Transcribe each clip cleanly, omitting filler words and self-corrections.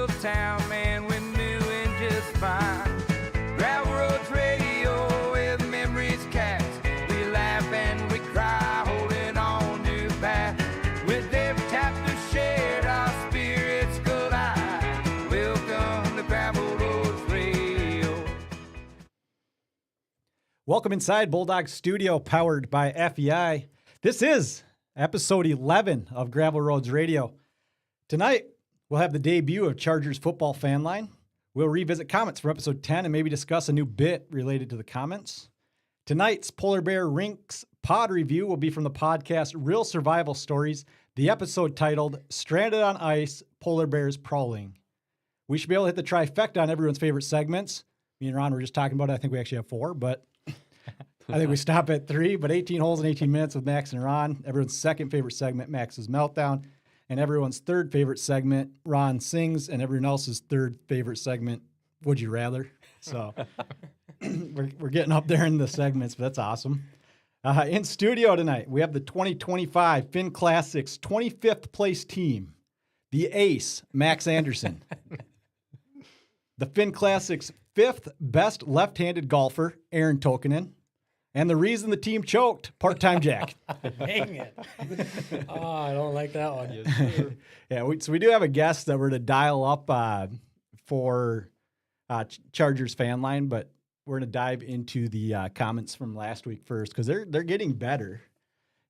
little town, man, we're doing just fine. Gravel Roads Radio with memories cast. We laugh and we cry, holding on to the past. With every chapter shared, our spirits collide. Welcome to Gravel Roads Radio. Welcome inside Bulldog Studio, powered by FEI. This is episode 11 of Gravel Roads Radio. Tonight, we'll have the debut of Chargers Football Fan Line. We'll revisit comments from episode 10 and maybe discuss a new bit related to the comments. Tonight's Polar Bear Rinks pod review will be from the podcast Real Survival Stories, the episode titled Stranded on Ice, Polar Bears Prowling. We should be able to hit the trifecta on everyone's favorite segments. Me and Ron were just talking about it. I think we actually have 4, but I think we stop at 3. But 18 holes in 18 minutes with Max and Ron. Everyone's second favorite segment, Max's Meltdown. And everyone's third favorite segment, Ron Sings, and everyone else's third favorite segment, Would You Rather? So we're getting up there in the segments, but that's awesome. In studio tonight, we have the 2025 Finn Classics 25th place team, the ace, Max Anderson. The Finn Classics 5th best left-handed golfer, Aaron Tokinen. And the reason the team choked, part-time Jack. Dang it. Oh, I don't like that one. Yes, Yeah, so we do have a guest that we're to dial up for Chargers Fan Line, but we're going to dive into the comments from last week first because they're getting better.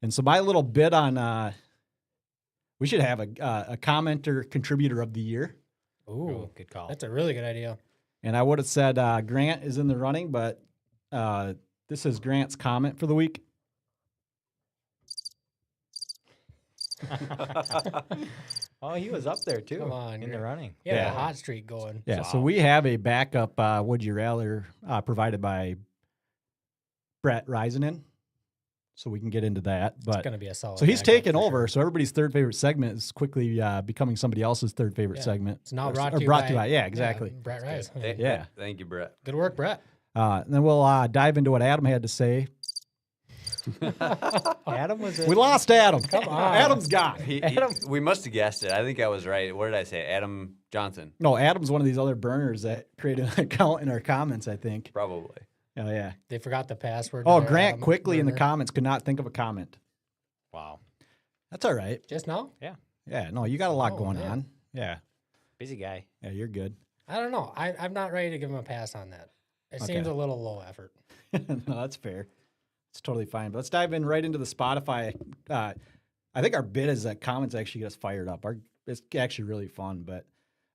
And so my little bit on we should have a commenter contributor of the year. Ooh, good call. that's a really good idea. And I would have said Grant is in the running, but this is Grant's comment for the week. Oh, he was up there too. Come on, in the Grant. running. Yeah, Yeah. a hot streak going. Yeah, so Wow. we have a backup Would You Rather provided by Brett Risenen. So we can get into that. It's But going to be a solid. so he's backup taken for over. sure. So everybody's third favorite segment is quickly becoming somebody else's third favorite Yeah. segment. It's now Or- brought or to you brought by, to you by- yeah, exactly. Brett Rice. Yeah. Thank you, Brett. Good work, Brett. And then we'll dive into what Adam had to say. Adam was. We lost Adam. Come on. Adam's gone. We must have guessed it. I think I was right. What did I say? Adam Johnson, No, Adam's one of these other burners that created an account in our comments, I think. probably. Oh, yeah. They forgot the password. Oh, to their Grant Adam quickly in the burner. comments could not think of a comment. Wow. That's all right. Just now? Yeah, no, you got a lot Oh, going man. on. Yeah. Busy guy. Yeah, you're good. I don't know. I'm not ready to give him a pass on that. It Okay. seems a little low effort. No, that's fair. It's totally fine. But let's dive in right into the Spotify. I think our bit is that comments actually get us fired up. It's actually really fun. But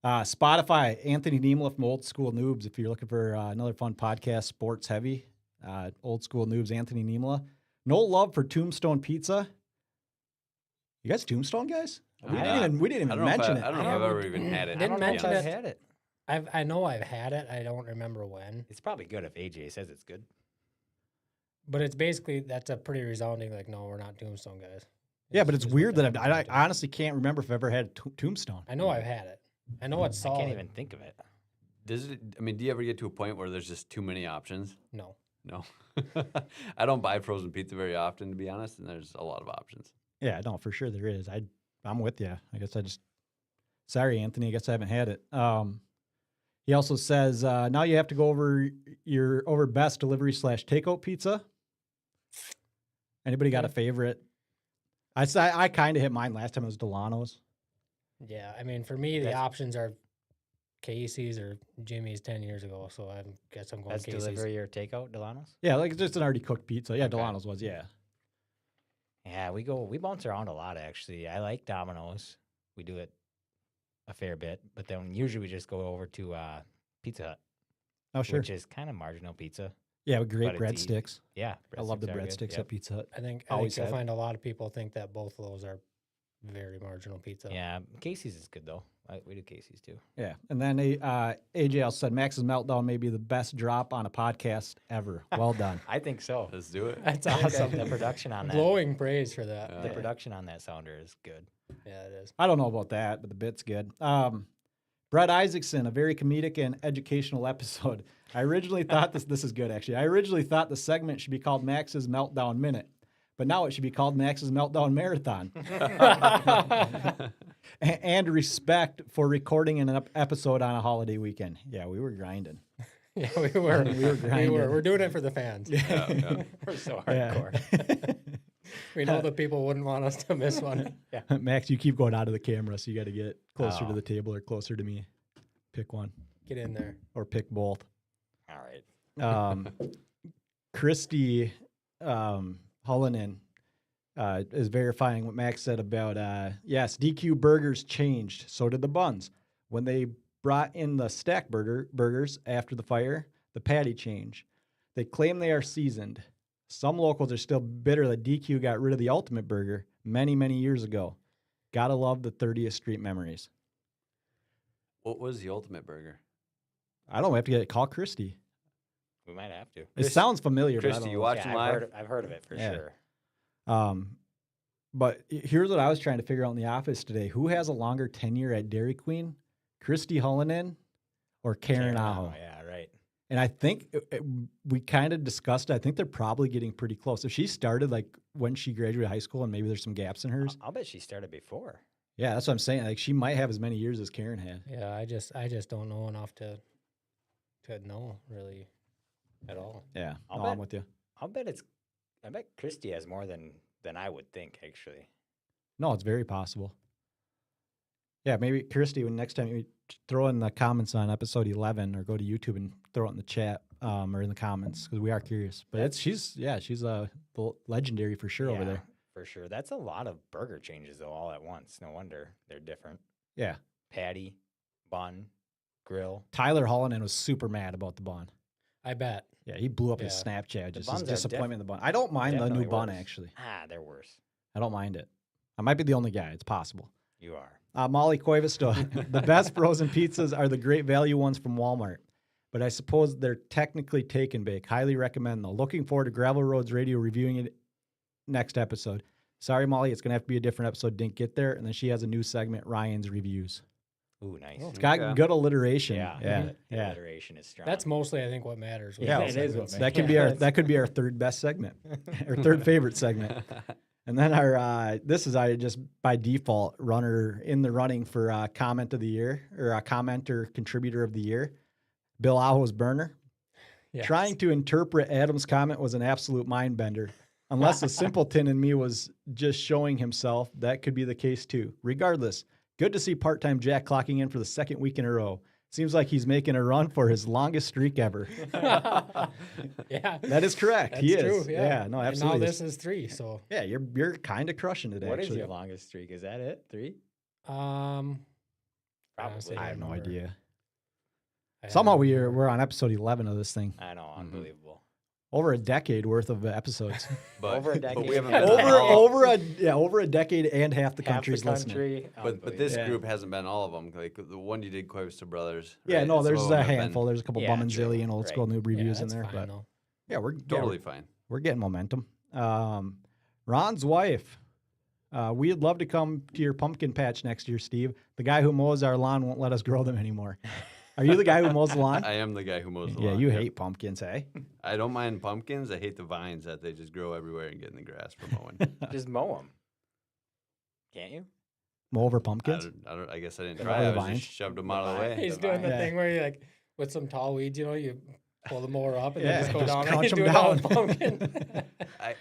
Spotify, Anthony Niemela from Old School Noobs. If you're looking for another fun podcast, sports heavy, Old School Noobs, Anthony Niemela. No love for Tombstone Pizza. You guys Tombstone guys? We didn't I even don't know mention if I it. don't know if I've ever even had it. Didn't to be mention honest. it. had it. I know I've had it. I don't remember when. It's probably good if AJ says it's good. But it's basically, that's a pretty resounding, like, no, we're not Tombstone guys. Yeah, but it's just weird what that that I means. honestly can't remember if I've ever had Tombstone. I know I've had it. I know it's I solid. can't even think of it. Does it? I mean, do you ever get to a point where there's just too many options? No. No. I don't buy frozen pizza very often, to be honest, and there's a lot of options. Yeah, no, for sure there is. I'm with you. I guess sorry, Anthony. I guess I haven't had it. He also says now you have to go over best delivery / takeout pizza. Anybody got a favorite? I kind of hit mine last time. It was Delano's. Yeah, I mean, for me, the That's- options are Casey's or Jimmy's 10 years ago, so I guess I'm going That's Casey's. delivery or takeout, Delano's. Yeah, like it's just an already cooked pizza. Yeah, Okay. Delano's was. Yeah. Yeah, we bounce around a lot actually. I like Domino's. We do it a fair bit, but then usually we just go over to Pizza Hut, Oh sure. which is kind of marginal pizza. Yeah, with great but it's breadsticks. Yeah, I love the breadsticks are good, breadsticks yep. at Pizza Hut. I think Always you'll have. find a lot of people think that both of those are very marginal pizza. Yeah, Casey's is good though. We do Casey's too. Yeah, and then AJ also said Max's Meltdown may be the best drop on a podcast ever. Well done. I think so. Let's do it. That's The awesome. production on that. Glowing praise for that. The production on that sounder is good. Yeah, it is. I don't know about that, but the bit's good. Brett Isaacson, a very comedic and educational episode. I originally thought this is good actually. I originally thought the segment should be called Max's Meltdown Minute, but now it should be called Max's Meltdown Marathon. And respect for recording an episode on a holiday weekend. Yeah, we were grinding. Yeah, we were. We were grinding. We're doing it for the fans. Yeah. We're so Yeah. hardcore. We know the people wouldn't want us to miss one. Yeah. Max, you keep going out of the camera, so you got to get closer to Oh. the table or closer to me. Pick one Get in there. or pick both. All right. Christy Hullinan is verifying what Max said about, yes, DQ burgers changed. So did the buns. When they brought in the stack burgers after the fire, the patty changed. They claim they are seasoned. Some locals are still bitter that DQ got rid of the ultimate burger many, many years ago. Gotta love the 30th Street memories. What was the ultimate burger? I don't have to call Christy. We might have to. It sounds familiar. but I Christy, don't you know. watch- Yeah, Watching live? I've heard of it for Yeah. sure. But here's what I was trying to figure out in the office today. Who has a longer tenure at Dairy Queen? Christy Hullinan or Karen Aho? Yeah, right. And I think we kind of discussed it. I think they're probably getting pretty close. If she started like when she graduated high school and maybe there's some gaps in hers. I'll bet she started before. Yeah, that's what I'm saying. Like she might have as many years as Karen had. Yeah, I just don't know enough to know really at all. Yeah, I'll no, bet. I'm with you. I bet Christy has more than I would think, actually. No, it's very possible. Yeah, maybe Christy, when next time you throw in the comments on episode 11 or go to YouTube and throw it in the chat or in the comments because we are curious. But she's legendary for sure over Yeah, there. For sure. That's a lot of burger changes, though, all at once. No wonder they're different. Yeah. Patty, bun, grill. Tyler Hollinan was super mad about the bun. I bet. Yeah, he blew up his Yeah. Snapchat. Just his buns are disappointment in the bun. I don't mind the new definitely bun, worse. actually. They're worse. I don't mind it. I might be the only guy. It's possible. You are. Molly Cuevisto, the best frozen pizzas are the great value ones from Walmart, but I suppose they're technically take and bake. Highly recommend though. Looking forward to Gravel Roads Radio reviewing it next episode. Sorry, Molly, it's going to have to be a different episode. Didn't get there. And then she has a new segment, Ryan's Reviews. Ooh, nice. It's got Okay. good alliteration. Yeah. Yeah. The Yeah. alliteration is strong. That's mostly I think what matters. with Yeah, those it is what segments. matters. That could be that could be our third best segment, our third favorite segment. And then our this is just by default runner in the running for comment of the year or a commenter contributor of the year, Bill Aho's burner. Yes. Trying to interpret Adam's comment was an absolute mind bender. Unless the simpleton in me was just showing himself, that could be the case too. Regardless, good to see part-time Jack clocking in for the second week in a row. Seems like he's making a run for his longest streak ever. Yeah, That is correct. that's he is. true. Yeah, No, And absolutely. now this is 3. So, Yeah, you're kind of crushing it. What is actually. your longest streak? Is that it? 3? Honestly, Probably. I have no remember. idea. I Somehow don't we're remember. on episode 11 of this thing. I know. Unbelievable. Over a decade worth of episodes. But, Over a but decade. we haven't Yeah. been on all of them. over a decade and half the Half country's the listening. country. But this Yeah. group hasn't been all of them. Like the one you did, Cuevista Brothers. Yeah, right? no, Some there's of them a have been handful. There's a couple Yeah, Bum and true. Zillion old school Right. noob reviews in that's there, fine, but though. yeah, totally fine. we're getting momentum. Ron's wife. We'd love to come to your pumpkin patch next year, Steve. The guy who mows our lawn won't let us grow them anymore. Are you the guy who mows the lawn? I am the guy who mows the Yeah, lawn. you Yep. hate pumpkins, eh? I don't mind pumpkins. I hate the vines that they just grow everywhere and get in the grass for mowing. Just mow them. Can't you? Mow over pumpkins? I guess I didn't The try. I was vines? just shoved them out of the way. He's The doing the vine. thing where you like with some tall weeds, you pull the mower up and Yeah, then just go just down crunch and 'em do it all with down. pumpkin.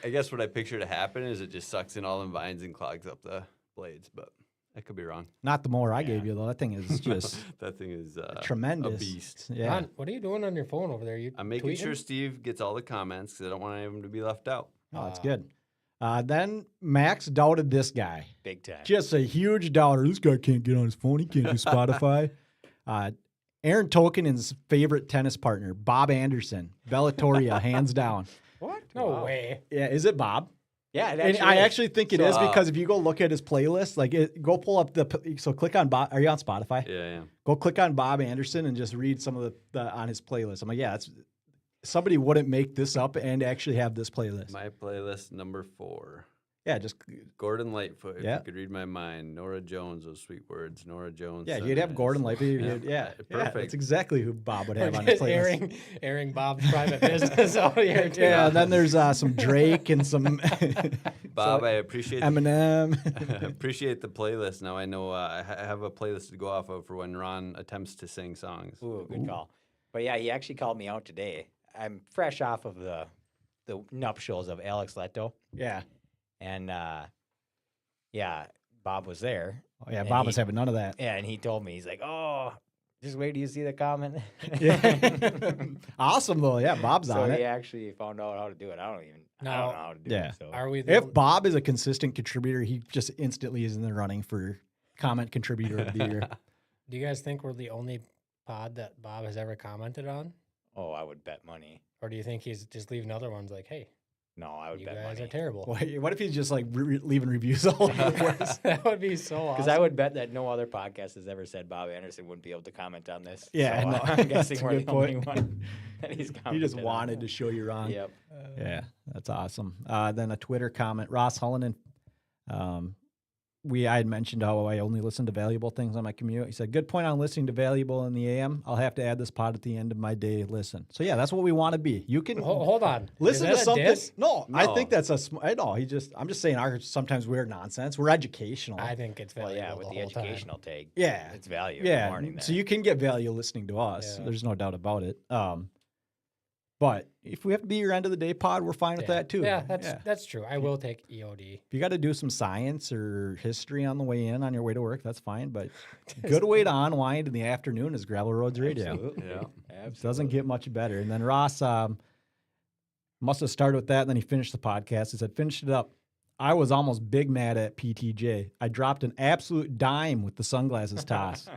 I guess what I picture to happen is it just sucks in all them vines and clogs up the blades, but I could be wrong. Not the mower I Yeah. gave you, though. That thing is just That thing is tremendous. a beast. Yeah. Ron, what are you doing on your phone over there? You I'm making tweeting? sure Steve gets all the comments because I don't want any of them to be left out. Oh, that's good. Then Max doubted this guy. Big time. Just a huge doubter. This guy can't get on his phone. He can't do Spotify. Aaron Tokinen's favorite tennis partner, Bob Anderson, Bellatoria, hands down. What? No Wow. way. Yeah, is it Bob? Yeah, it And actually I is. actually think it So, is because if you go look at his playlist, go pull up so click on Bob. Are you on Spotify? Yeah. Go click on Bob Anderson and just read some of the on his playlist. I'm like, yeah, somebody wouldn't make this up and actually have this playlist. My playlist number 4. Yeah, just Gordon Lightfoot. If Yeah. you could read my mind. Nora Jones, those sweet words. Nora Jones. yeah, you'd have Gordon Lightfoot. Yeah. Yeah, Perfect. That's exactly who Bob would have We're on his just playlist. airing Bob's private business out here too. Yeah, and then there's some Drake and some Bob, I appreciate Eminem. appreciate the playlist. Now I know I have a playlist to go off of for when Ron attempts to sing songs. Ooh, good call. But yeah, he actually called me out today. I'm fresh off of the nuptials of Alex Leto, Yeah. and yeah, Bob was there. Oh, yeah, And Bob he- was having none of that. Yeah, and he told me, he's like, "Oh, just wait till you see the comment." Yeah. Awesome, though. Yeah, Bob's so on he it. actually found out how to do it. I don't Now- know how to do Yeah. it. So. Are we? The If Bob is a consistent contributor, he just instantly is in the running for comment contributor of the year. Do you guys think we're the only pod that Bob has ever commented on, Oh, I would bet money. or do you think he's just leaving other ones like, "Hey, No, I would you bet guys money. are terrible"? What if he's just like leaving reviews all over the place? That would be so awesome. Because I would bet that no other podcast has ever said Bob Anderson wouldn't be able to comment on this. Yeah, so no, I'm that's guessing a we're good the only point. one that he's He commented just on. wanted to show you wrong. Yep. Yeah, that's awesome. Then a Twitter comment, Ross Hullinan. I had mentioned how I only listen to valuable things on my commute. He said, "Good point on listening to valuable in the AM. I'll have to add this pod at the end of my day. Listen." So yeah, that's what we want to be. You can Hold on. listen Is to that a something. diss? No, I No. think that's I know. I'm just saying our sometimes we're nonsense. We're educational. I think it's Well, valuable yeah, with the whole time. educational tag. Yeah. It's value. in the Yeah, morning so there. you can get value listening to us. Yeah. There's no doubt about it. But if we have to be your end of the day pod, we're fine with Yeah. that too. Yeah, that's true. I will take EOD. If you got to do some science or history on the way in on your way to work, that's fine. But good way to unwind in the afternoon is Gravel Roads Radio. Absolutely. Yeah. It doesn't get much better. And then Ross must have started with that, and then he finished the podcast. He said, "Finished it up. I was almost big mad at PTJ. I dropped an absolute dime with the sunglasses toss.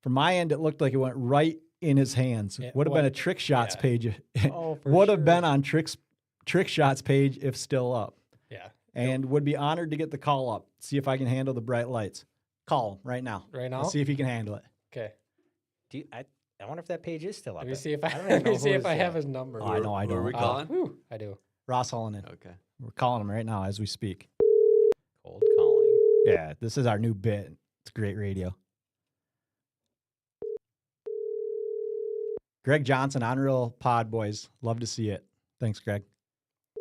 From my end, it looked like it went right in his hands. Yeah, Would have been a what- Trick Shots yeah. page. Oh, for Would have sure. been on Trick Shots page if still up. Yeah. And would be honored to get the call up. See if I can handle the bright lights. Call him right now. Right now? Let's see if he can handle it. Okay. I wonder if that page is still up. Let me see if I don't even let me know see who if I is, have his number. Oh, I know I Who are don't. we calling? Whew, I do. Ross Hullinan. Okay. We're calling him right now as we speak. Cold calling. Yeah, this is our new bit. It's great radio. Greg Johnson, Unreal Pod Boys. Love to see it. Thanks, Greg.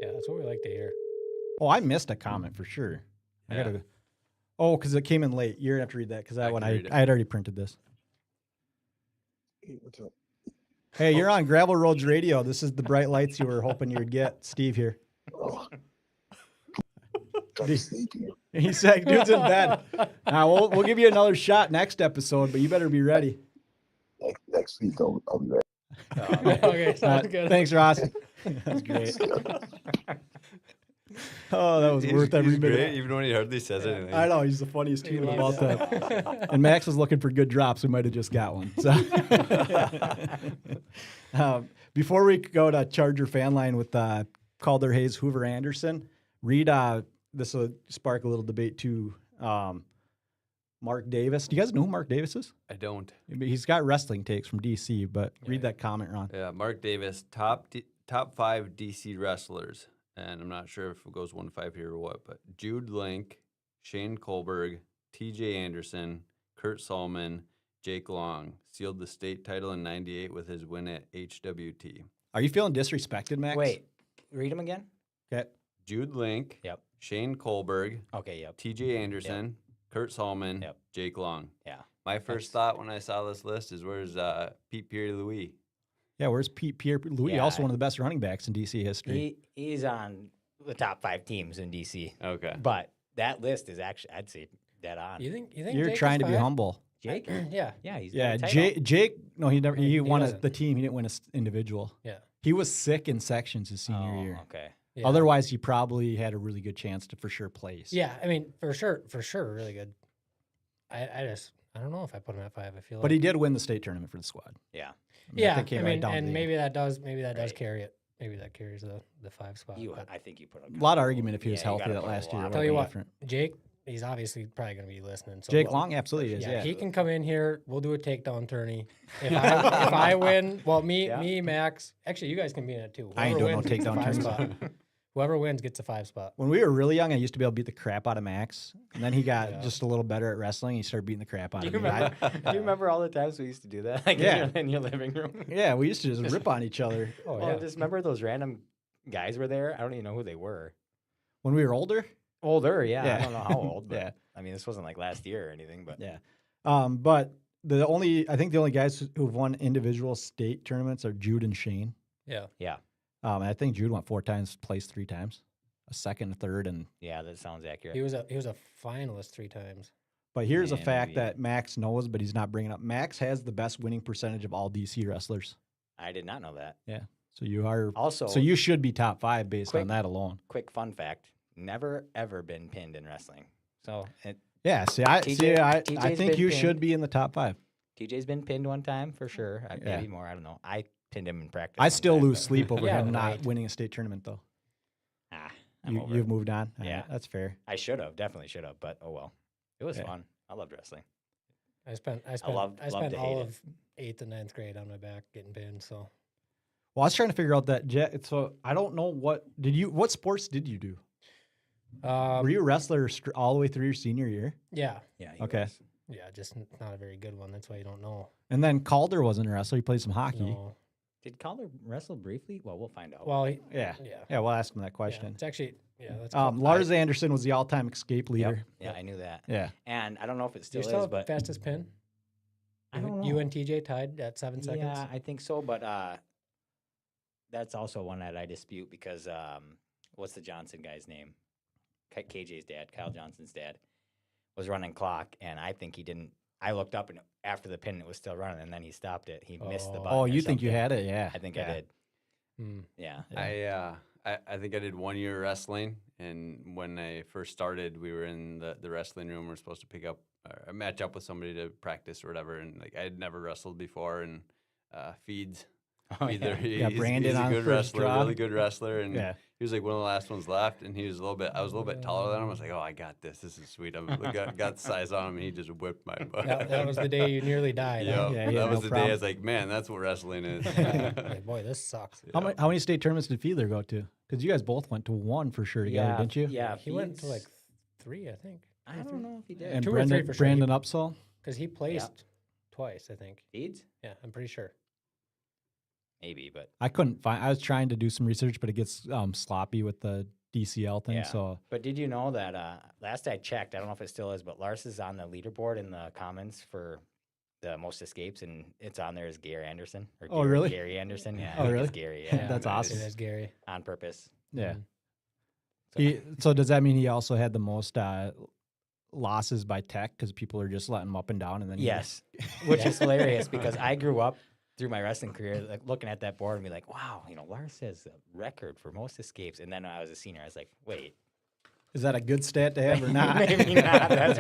Yeah, that's what we like to hear. Oh, I missed a comment for sure. I Yeah. gotta. Oh, because it came in late. You're gonna have to read that because I when can read it. I had already printed this. Hey, what's up? Hey, you're on Gravel Roads Radio. This is the bright lights you were hoping you'd get. Steve here. Oh. I'm sleepy. He said, "Dude's in bed." Now we'll give you another shot next episode, but you better be ready. Next week, I'll be ready. Okay, sounds good. Thanks, Ross. That's great. Oh, that was worth every He's minute. great, even when he hardly says anything. I know he's the funniest He human of all loves time. it. And Max was looking for good drops. We might have just got one. So, before we go to Charger fan line with Calder, Hayes, Hoover, Anderson, read. This will spark a little debate too. Mark Davis. Do you guys know who Mark Davis is? I don't. He's got wrestling takes from DC, but read Yeah. that comment, Ron. Yeah, Mark Davis, top 5 DC wrestlers, and I'm not sure if it goes 1-5 here or what, but Jude Link, Shane Kolberg, T.J. Anderson, Kurt Solomon, Jake Long sealed the state title in '98 with his win at HWT. Are you feeling disrespected, Max? Wait, read them again. Okay. Jude Link, Yep. Shane Kolberg, Okay. Yep. T.J. Anderson, Kurt Solomon, Yep. Jake Long. Yeah. My first thought when I saw this list is where's Pete Pierre-Louis? Yeah, where's Pierre Louis? Yeah. Also one of the best running backs in DC history. He's on the top 5 teams in DC. Okay. But that list is actually, I'd say, dead on. You think You're Jake trying is to be fine? humble. Jake? Yeah. Yeah, he's Yeah, got a title. Jake. No, he never. He won doesn't. the team. He didn't win an individual. Yeah. He was sick in sections his senior Oh, year. okay. Yeah. Otherwise, he probably had a really good chance to for sure place. Yeah, I mean, for sure, really good. I don't know if I put him at 5. I feel like. But he did win the state tournament for the squad. Yeah. I mean, Yeah, think he I came right mean, down to and the maybe end. that does Right. carry it. Maybe that carries the 5 spot. but I think you put a lot of argument if he was Yeah, you healthy gotta that put a last year. lot it of- Tell would've you been what, different. Jake, he's obviously probably going to be listening. So Jake we'll- Long absolutely is. Yeah. he can come in here. We'll do a takedown tourney. If I win, well, me, Max. Actually, you guys can be in it too. I ain't Whoever doing no wins gets the takedown 5 tourneys. spot. Whoever wins gets a 5 spot. When we were really young, I used to be able to beat the crap out of Max, and then he got Yeah. just a little better at wrestling. He started beating the crap out Do of you me. remember? Do you remember all the times we used to do that? Like Yeah. in your living room. Yeah, we used to just rip on each other Oh, Well, yeah. just remember those random guys were there. I don't even know who they were. when we were older. Older, yeah. Yeah. I don't know how old, but Yeah. I mean, this wasn't like last year or anything. But Yeah. But I think the only guys who've won individual state tournaments are Jude and Shane. Yeah. yeah, And I think Jude went 4 times, placed 3 times, a second, a third, and yeah, that sounds accurate. He was a finalist 3 times. but here's a Yeah, fact maybe. that Max knows, but he's not bringing up. Max has the best winning percentage of all DC wrestlers. I did not know that. So you are. Also, So you should be top 5 based Quick- on that alone. quick fun fact: never ever been pinned in wrestling. So Yeah. TJ I TJ's think been you pinned. should be in the top 5. TJ's been pinned one time for sure. Yeah. Maybe more. I don't know. I pinned him in practice. I one still time, lose but- sleep over Yeah, him not right. winning a state tournament, though. I'm over You've it. moved on. Yeah. That's fair. I should have, definitely should have, but oh well. It was Yeah. fun. I loved wrestling. I spent loved I spent to all hate it. of 8th and 9th grade on my back getting pinned. So Well, I was trying to figure out that jet. So I don't know what sports did you do? Were you a wrestler all the way through your senior year? yeah, Yeah. he Okay. was. yeah, just not a very good one. That's why you don't know. And then Calder wasn't a wrestler. He played some hockey. No. Did Calder wrestle briefly? Well, we'll find out. Well, Yeah. yeah, Yeah, we'll ask him that yeah. question. It's actually that's Lars Anderson was the all-time escape Yep. leader. Yeah, I knew that. Yeah. And I don't know if it still You're still is, but fastest pin. I don't know. You and TJ tied at 7 seconds. Yeah, I think so. But that's also one that I dispute because what's the Johnson guy's name? KJ's dad, Kyle Johnson's dad, was running clock, and I think he didn't. I looked up, and after the pin, it was still running, and then he stopped it. He missed the Oh. button. Oh, or you think you something. had it? Yeah. I think yeah. I did. Hmm. Yeah. I think I did 1 year wrestling, and when I first started, we were in the wrestling room. We are supposed to pick up or match up with somebody to practice or whatever, and like I had never wrestled before, and Feeds. Oh, Either yeah. Brandon he's a on good first wrestler, draw. really good wrestler, and Yeah. he was like one of the last ones left, and I was a little bit taller than him. I was like, oh, I got this. This is sweet. I got the size on him, and he just whipped my butt. That was the day you nearly died. huh? Yeah, Yeah, he had that was no the day I problem. was like, man, that's what wrestling is. Like, boy, this sucks. How many state tournaments did Fiedler go to? Because you guys both went to 1 for sure together, Yeah, didn't you? Yeah, He went to Feeds- like 3, I think. I don't know if he did. And 2 or 3 Brandon, for sure. He- Brandon Upsall? Because he placed twice, I think. Feeds? Yeah, I'm pretty sure. Maybe, but I couldn't find. I was trying to do some research, but it gets sloppy with the DCL thing. Yeah. So But did you know that last I checked, I don't know if it still is, but Lars is on the leaderboard in the comments for the most escapes, and it's on there as Gary Anderson. Or Oh, Gary, really? Gary Anderson. Yeah. Oh, I think really? It's Gary. Yeah. That's awesome. It is Gary. On purpose. yeah. Mhm. So does that mean he also had the most losses by tech because people are just letting him up and down? And then Yes. Which is hilarious because I grew up through my wrestling career, like looking at that board and be like, wow, Lars has a record for most escapes. And then when I was a senior, I was like, wait, is that a good stat to have or not? maybe not. That's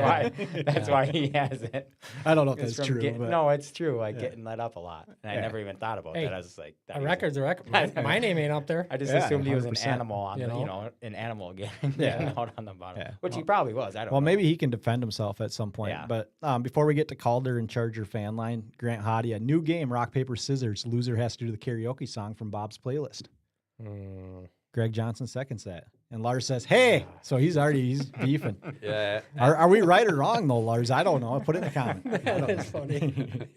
why he has it. I don't know if It's that's from true. but no, it's true. Like Yeah. getting let up a lot. And I Yeah. never even thought about Hey, that. I was just like, that A means- record's a record. My name ain't up there. I just Yeah, assumed he was an 100%. animal on You the, know? an animal again, Yeah. out on the bottom, Yeah. which he probably was. I don't Well, know. maybe he can defend himself at some point. Yeah. But before we get to Calder and Charger fan line, Grant Hottie, a new game, rock, paper, scissors. Loser has to do the karaoke song from Bob's playlist. Mm. Greg Johnson seconds that. And Lars says, hey. So he's beefing. Yeah, Are we right or wrong, though, Lars? I don't know. Put it in the comment. I don't That is funny.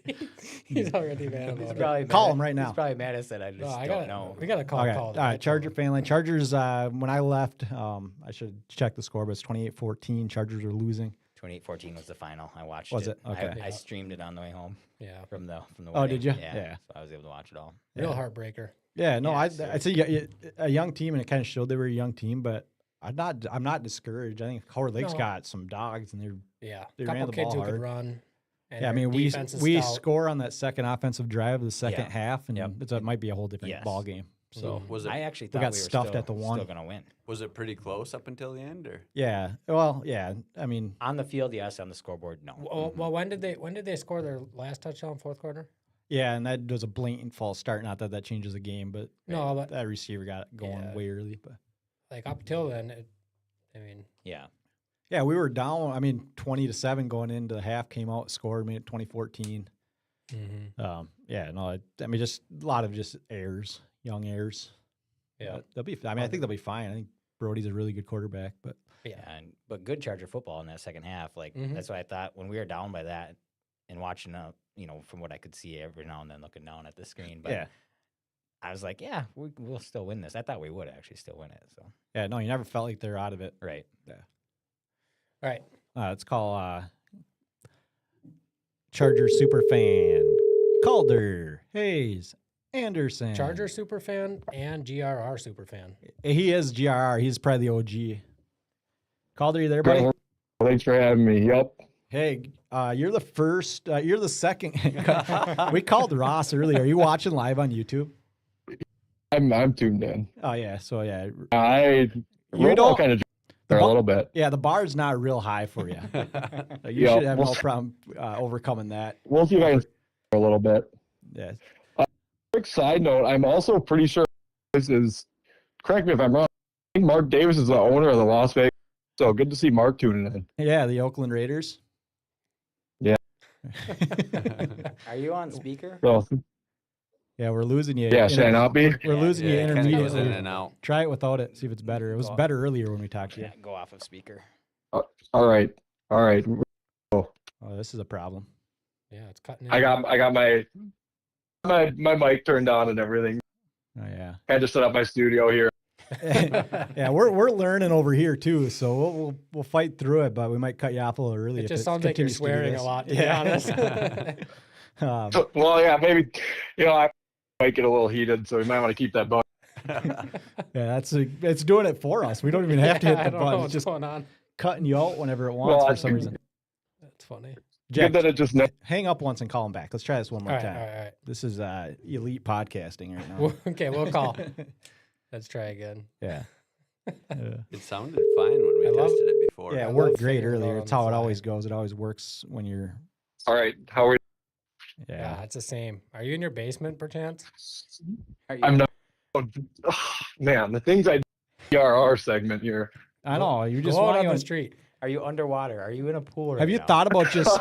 He's already mad He's about it. probably Call mad- him right now. He's probably mad at that. I just No, I don't gotta, know. we got to call Okay. Calder. All right. Charger fan line. Chargers, when I left, I should check the score, but it's 28-14. Chargers are losing. 28-14 was the final. I watched Was it. it? Okay. I streamed it on the way home Yeah. from the Oh, wedding. did you? Yeah. Yeah. So I was able to watch it all. Real Yeah. heartbreaker. Yeah, no, Yeah, I'd say a young team, and it kind of showed they were a young team, but I'm not discouraged. I think Howard Lake's No. got some dogs, and they're Yeah. They A ran couple the kids ball who hard. could run. And yeah. I their mean, defense is we stout. score on that second offensive drive of the second Yeah. half, and Yep. it might be a whole different Yes. ball game. So was it I actually We thought got we were stuffed still, at the one. still going to win. was it pretty close up until the end, or yeah, well, yeah. I mean, On the field, yes. On the scoreboard, no. Well, when did they score their last touchdown? Fourth quarter? yeah, and that was a blatant false start. Not that that changes the game, but No, but that receiver got it going Yeah. way early. But like up till then, I mean, Yeah. yeah, we were down. I mean, 20-7 going into the half. Came out, scored, made it 20-14. mm-hmm. Yeah, no, I mean, just a lot of just errors, young errors. Yeah. They'll be. I mean, I think they'll be fine. I think Brody's a really good quarterback, but Yeah. But good Charger football in that second half. Like Mhm. that's what I thought when we were down by that and watching, from what I could see every now and then looking down at the screen. But yeah, I was like, yeah, we'll still win this. I thought we would actually still win it. So yeah. No, you never felt like they're out of it. right. All right. It's called Charger Superfan Calder Hayes Anderson. Charger super fan and GRR super fan. He is GRR. He's probably the OG. Calder, you there, buddy? Thanks for having me. Yep. Hey, you're the first. You're the second. We called Ross earlier. Are you watching live on YouTube? I'm tuned in. Oh yeah. So yeah, I You don't- kind of the a bu- little bit. yeah. The bar's not real high for you. You Yeah, should have no we'll- problem overcoming that. We'll see if I can a little bit. Yeah. Quick side note: I'm also pretty sure this is. Correct me if I'm wrong. I think Mark Davis is the owner of the Las Vegas. So good to see Mark tuning in. Yeah. The Oakland Raiders. Yeah. Are you on speaker? So Yeah, we're losing you. yeah, should I not be? We're losing you Yeah, it kinda goes in intermediately. and out. Try it without it. See if it's better. It was Go- better earlier when we talked to you. Yeah, go off of speaker. All right. Oh, this is a problem. Yeah, it's cutting. I got my mic turned on and everything. Oh yeah. Had to set up my studio here. Yeah, we're learning over here too, so we'll fight through it, but we might cut you off a little early. It if just sounds like you're continues to do swearing a this. lot, to Yeah. be honest. Well, yeah, maybe I might get a little heated, so we might want to keep that button. Yeah, it's doing it for us. We don't even have to hit I the don't know button. It's what's just going on. cutting you out whenever it wants Well, for some reason. That's funny. Jack, Good that it just hang up once and call him back. Let's try this one All more right, time. all right. This is elite podcasting right now. Okay, we'll call. Let's try again. Yeah. It sounded fine when we I love- tested it before. Yeah, I it love worked great figuring it earlier. out It's on how the it fly. always goes. It always works when you're All right, how are we? Yeah, yeah. it's the same. Are you in your basement, perchance? Are you, I'm not. Man, the things I do RR segment here. I know. You just Go out want on you the on- street. are you underwater? Are you in a pool? Right Have you now? thought about just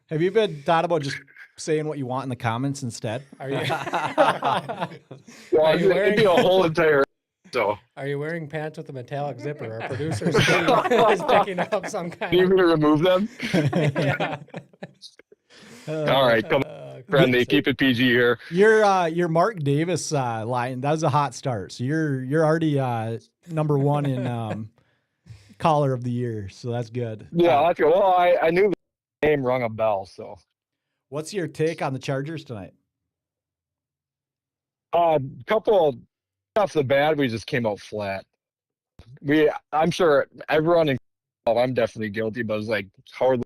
have you been thought about just saying what you want in the comments instead? Are you? Well, Are you it'd be a whole entire. So Are you wearing pants with a metallic zipper? Our producer is picking up some kind need of. me to remove them? Yeah. All right, come on, friendly. Keep it PG here. Your Mark Davis line, that was a hot start. So you're already number one in caller of the year. So that's good. Yeah, that's good. Well, I knew the name rung a bell. So What's your take on the Chargers tonight? couple off the bat, we just came out flat. I'm sure everyone in. I'm definitely guilty, but it's like hard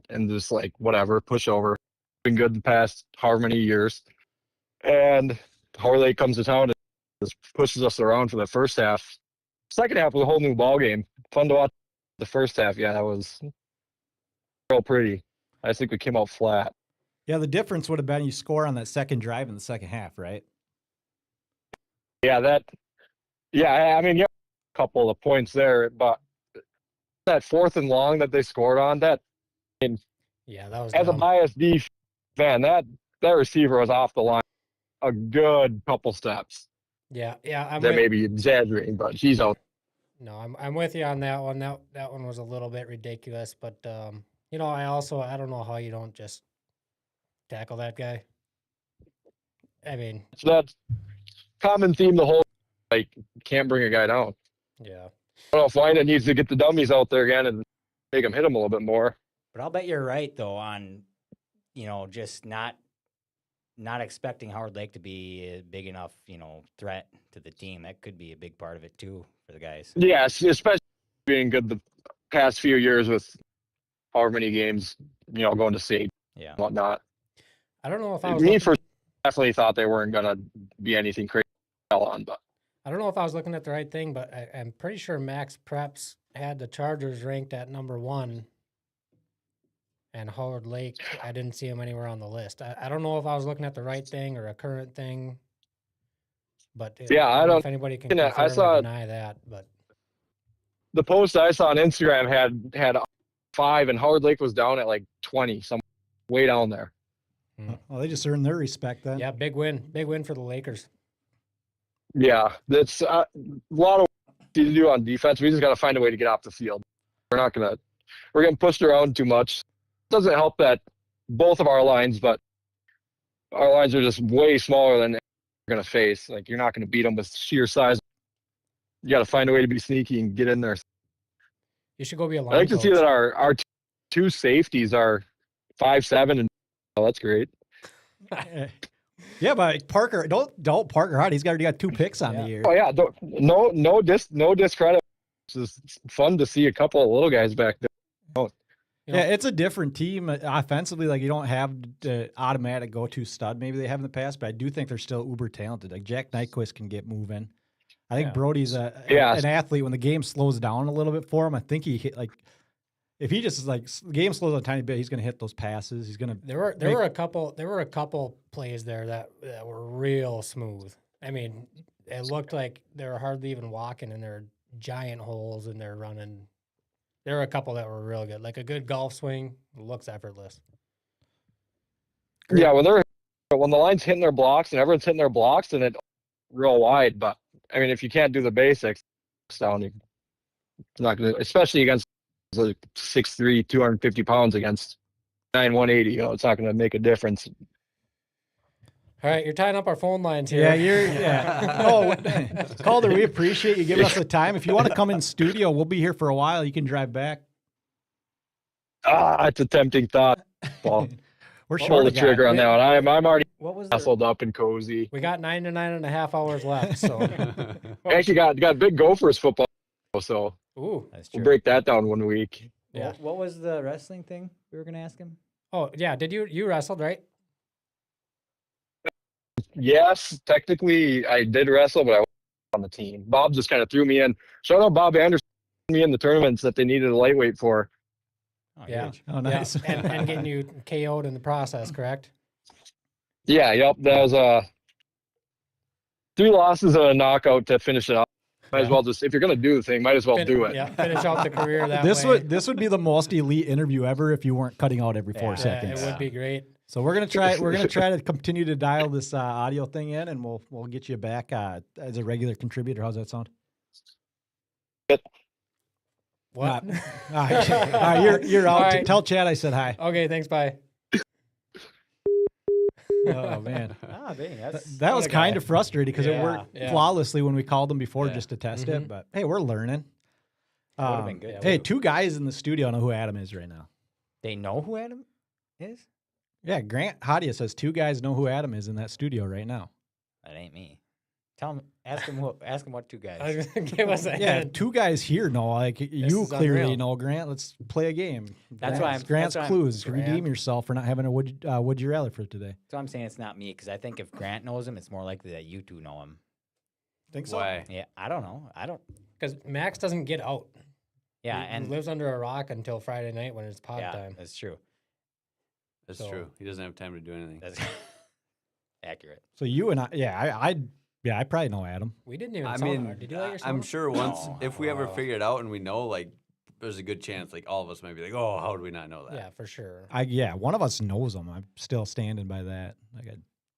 and just like whatever, push over. Been good the past however many years, and Harley comes to town and just pushes us around for the first half. Second half was a whole new ball game. Fun to watch. The first half, yeah, that was real pretty. I think we came out flat. Yeah, the difference would have been you score on that second drive in the second half, right? Yeah, I mean, yeah, a couple of points there, but that fourth and long that they scored on, that Yeah, that was. as a dumb. biased D fan, that receiver was off the line a good couple steps. Yeah, I'm That with, may be exaggerating, but he's out. no, I'm with you on that one. That one was a little bit ridiculous, but I don't know how you don't just tackle that guy. I mean, So that's common theme the whole like can't bring a guy down. yeah. I don't know if Wynette needs to get the dummies out there again and make them hit him a little bit more. But I'll bet you're right though on, just not expecting Howard Lake to be a big enough, threat to the team. That could be a big part of it too for the guys. Yes, especially being good the past few years with however many games, going to state Yeah. and whatnot. I don't know if I was. Me Looking, for definitely thought they weren't gonna be anything crazy to sell on, but I don't know if I was looking at the right thing, but I'm pretty sure Max Preps had the Chargers ranked at number 1. And Howard Lake, I didn't see him anywhere on the list. I don't know if I was looking at the right thing or a current thing, but Yeah, I know don't- if anybody can I confirm saw- or deny that. But the post I saw on Instagram had 5 and Howard Lake was down at like 20, some way down there. Well, they just earned their respect then. yeah, big win for the Lakers. Yeah, that's a lot of work to do on defense. We just got to find a way to get off the field. We're getting pushed around too much. Doesn't help that both of our lines, but our lines are just way smaller than we're going to face. Like, you're not going to beat them with sheer size. You got to find a way to be sneaky and get in there. You should go be a I line like to see coach. that our two safeties are 5'7", and oh, that's great. Yeah, but Parker, don't Parker out. He's already got 2 picks on Yeah. the year. Oh yeah, no discredit. It's just fun to see a couple of little guys back there. You know, Yeah, it's a different team offensively. Like, you don't have the automatic go-to stud maybe they have in the past, but I do think they're still uber talented. Like, Jack Nyquist can get moving. I think Yeah. Brody's Yeah. an athlete. When the game slows down a little bit for him, I think he hit, like, if he just the game slows a tiny bit, he's going to hit those passes. He's going to. there were a couple plays there that were real smooth. I mean, it looked like they were hardly even walking, and there were giant holes, and they're running. There were a couple that were real good, like a good golf swing. Looks effortless. Yeah, when the line's hitting their blocks and everyone's hitting their blocks, then it's real wide. But I mean, if you can't do the basics, it's down. You're not gonna, especially against like 6'3", 250 pounds against 180. It's not gonna make a difference. All right, you're tying up our phone lines here. Yeah, no, Calder, we appreciate you giving us the time. If you want to come in studio, we'll be here for a while. You can drive back. It's a tempting thought. Well, We're pull short the a guy. trigger on that one. I'm already What was nestled up and cozy. We got 9 to 9.5 hours left. So, I actually got big Gophers football, so ooh, That's we'll true. break that down one week. yeah. What was the wrestling thing we were gonna ask him? Oh, yeah. Did you wrestled, right? Yes, technically I did wrestle, but I wasn't on the team. Bob just kind of threw me in. Shout out Bob Anderson, threw me in the tournaments that they needed a lightweight for. Oh, Yeah. huge. Oh, nice. Yeah. And getting you KO'd in the process, correct? Yeah, yep. That was 3 losses and a knockout to finish it off. Might as Yeah. well just, if you're gonna do the thing, might as well do it. Yeah, finish out the career that This way. would be the most elite interview ever if you weren't cutting out every 4 Yeah, seconds. it would be great. So we're gonna try to continue to dial this audio thing in, and we'll get you back as a regular contributor. How's that sound? What? All right, you're out. All right. Tell Chad I said hi. Okay, thanks. Bye. Oh man, Ah, dang, that's that was what a guy. kind of frustrating because it Yeah, worked yeah. flawlessly when we called them before Yeah. just to test Mhm. it. But hey, we're learning. Would've been good. Yeah, Hey, 2 guys in the studio know who Adam is right now. they know who Adam is. Yeah, Grant Hadia says 2 guys know who Adam is in that studio right now. That ain't me. Tell him. Ask him. Ask him what 2 guys. I was gonna give us a Yeah, hint. 2 guys here know. Like, you is clearly unreal. know, Grant. Let's play a game. That's why I'm- Grant's that's why I'm- clues. Redeem Grant. yourself for not having a would you rather for today. So I'm saying it's not me because I think if Grant knows him, it's more likely that you 2 know him. Think Why? Yeah, I don't know. I don't. Because Max doesn't get out. Yeah, He and lives under a rock until Friday night when it's pod yeah, time. that's true. That's So- true. He doesn't have time to do anything. That's accurate. So you and I probably know Adam. We didn't even. I sound mean, hard. Did you let yourself? I'm sure once No. if we ever figure it out and we know, like, there's a good chance, like, all of us might be like, oh, how did we not know that? Yeah, for sure. One of us knows him. I'm still standing by that.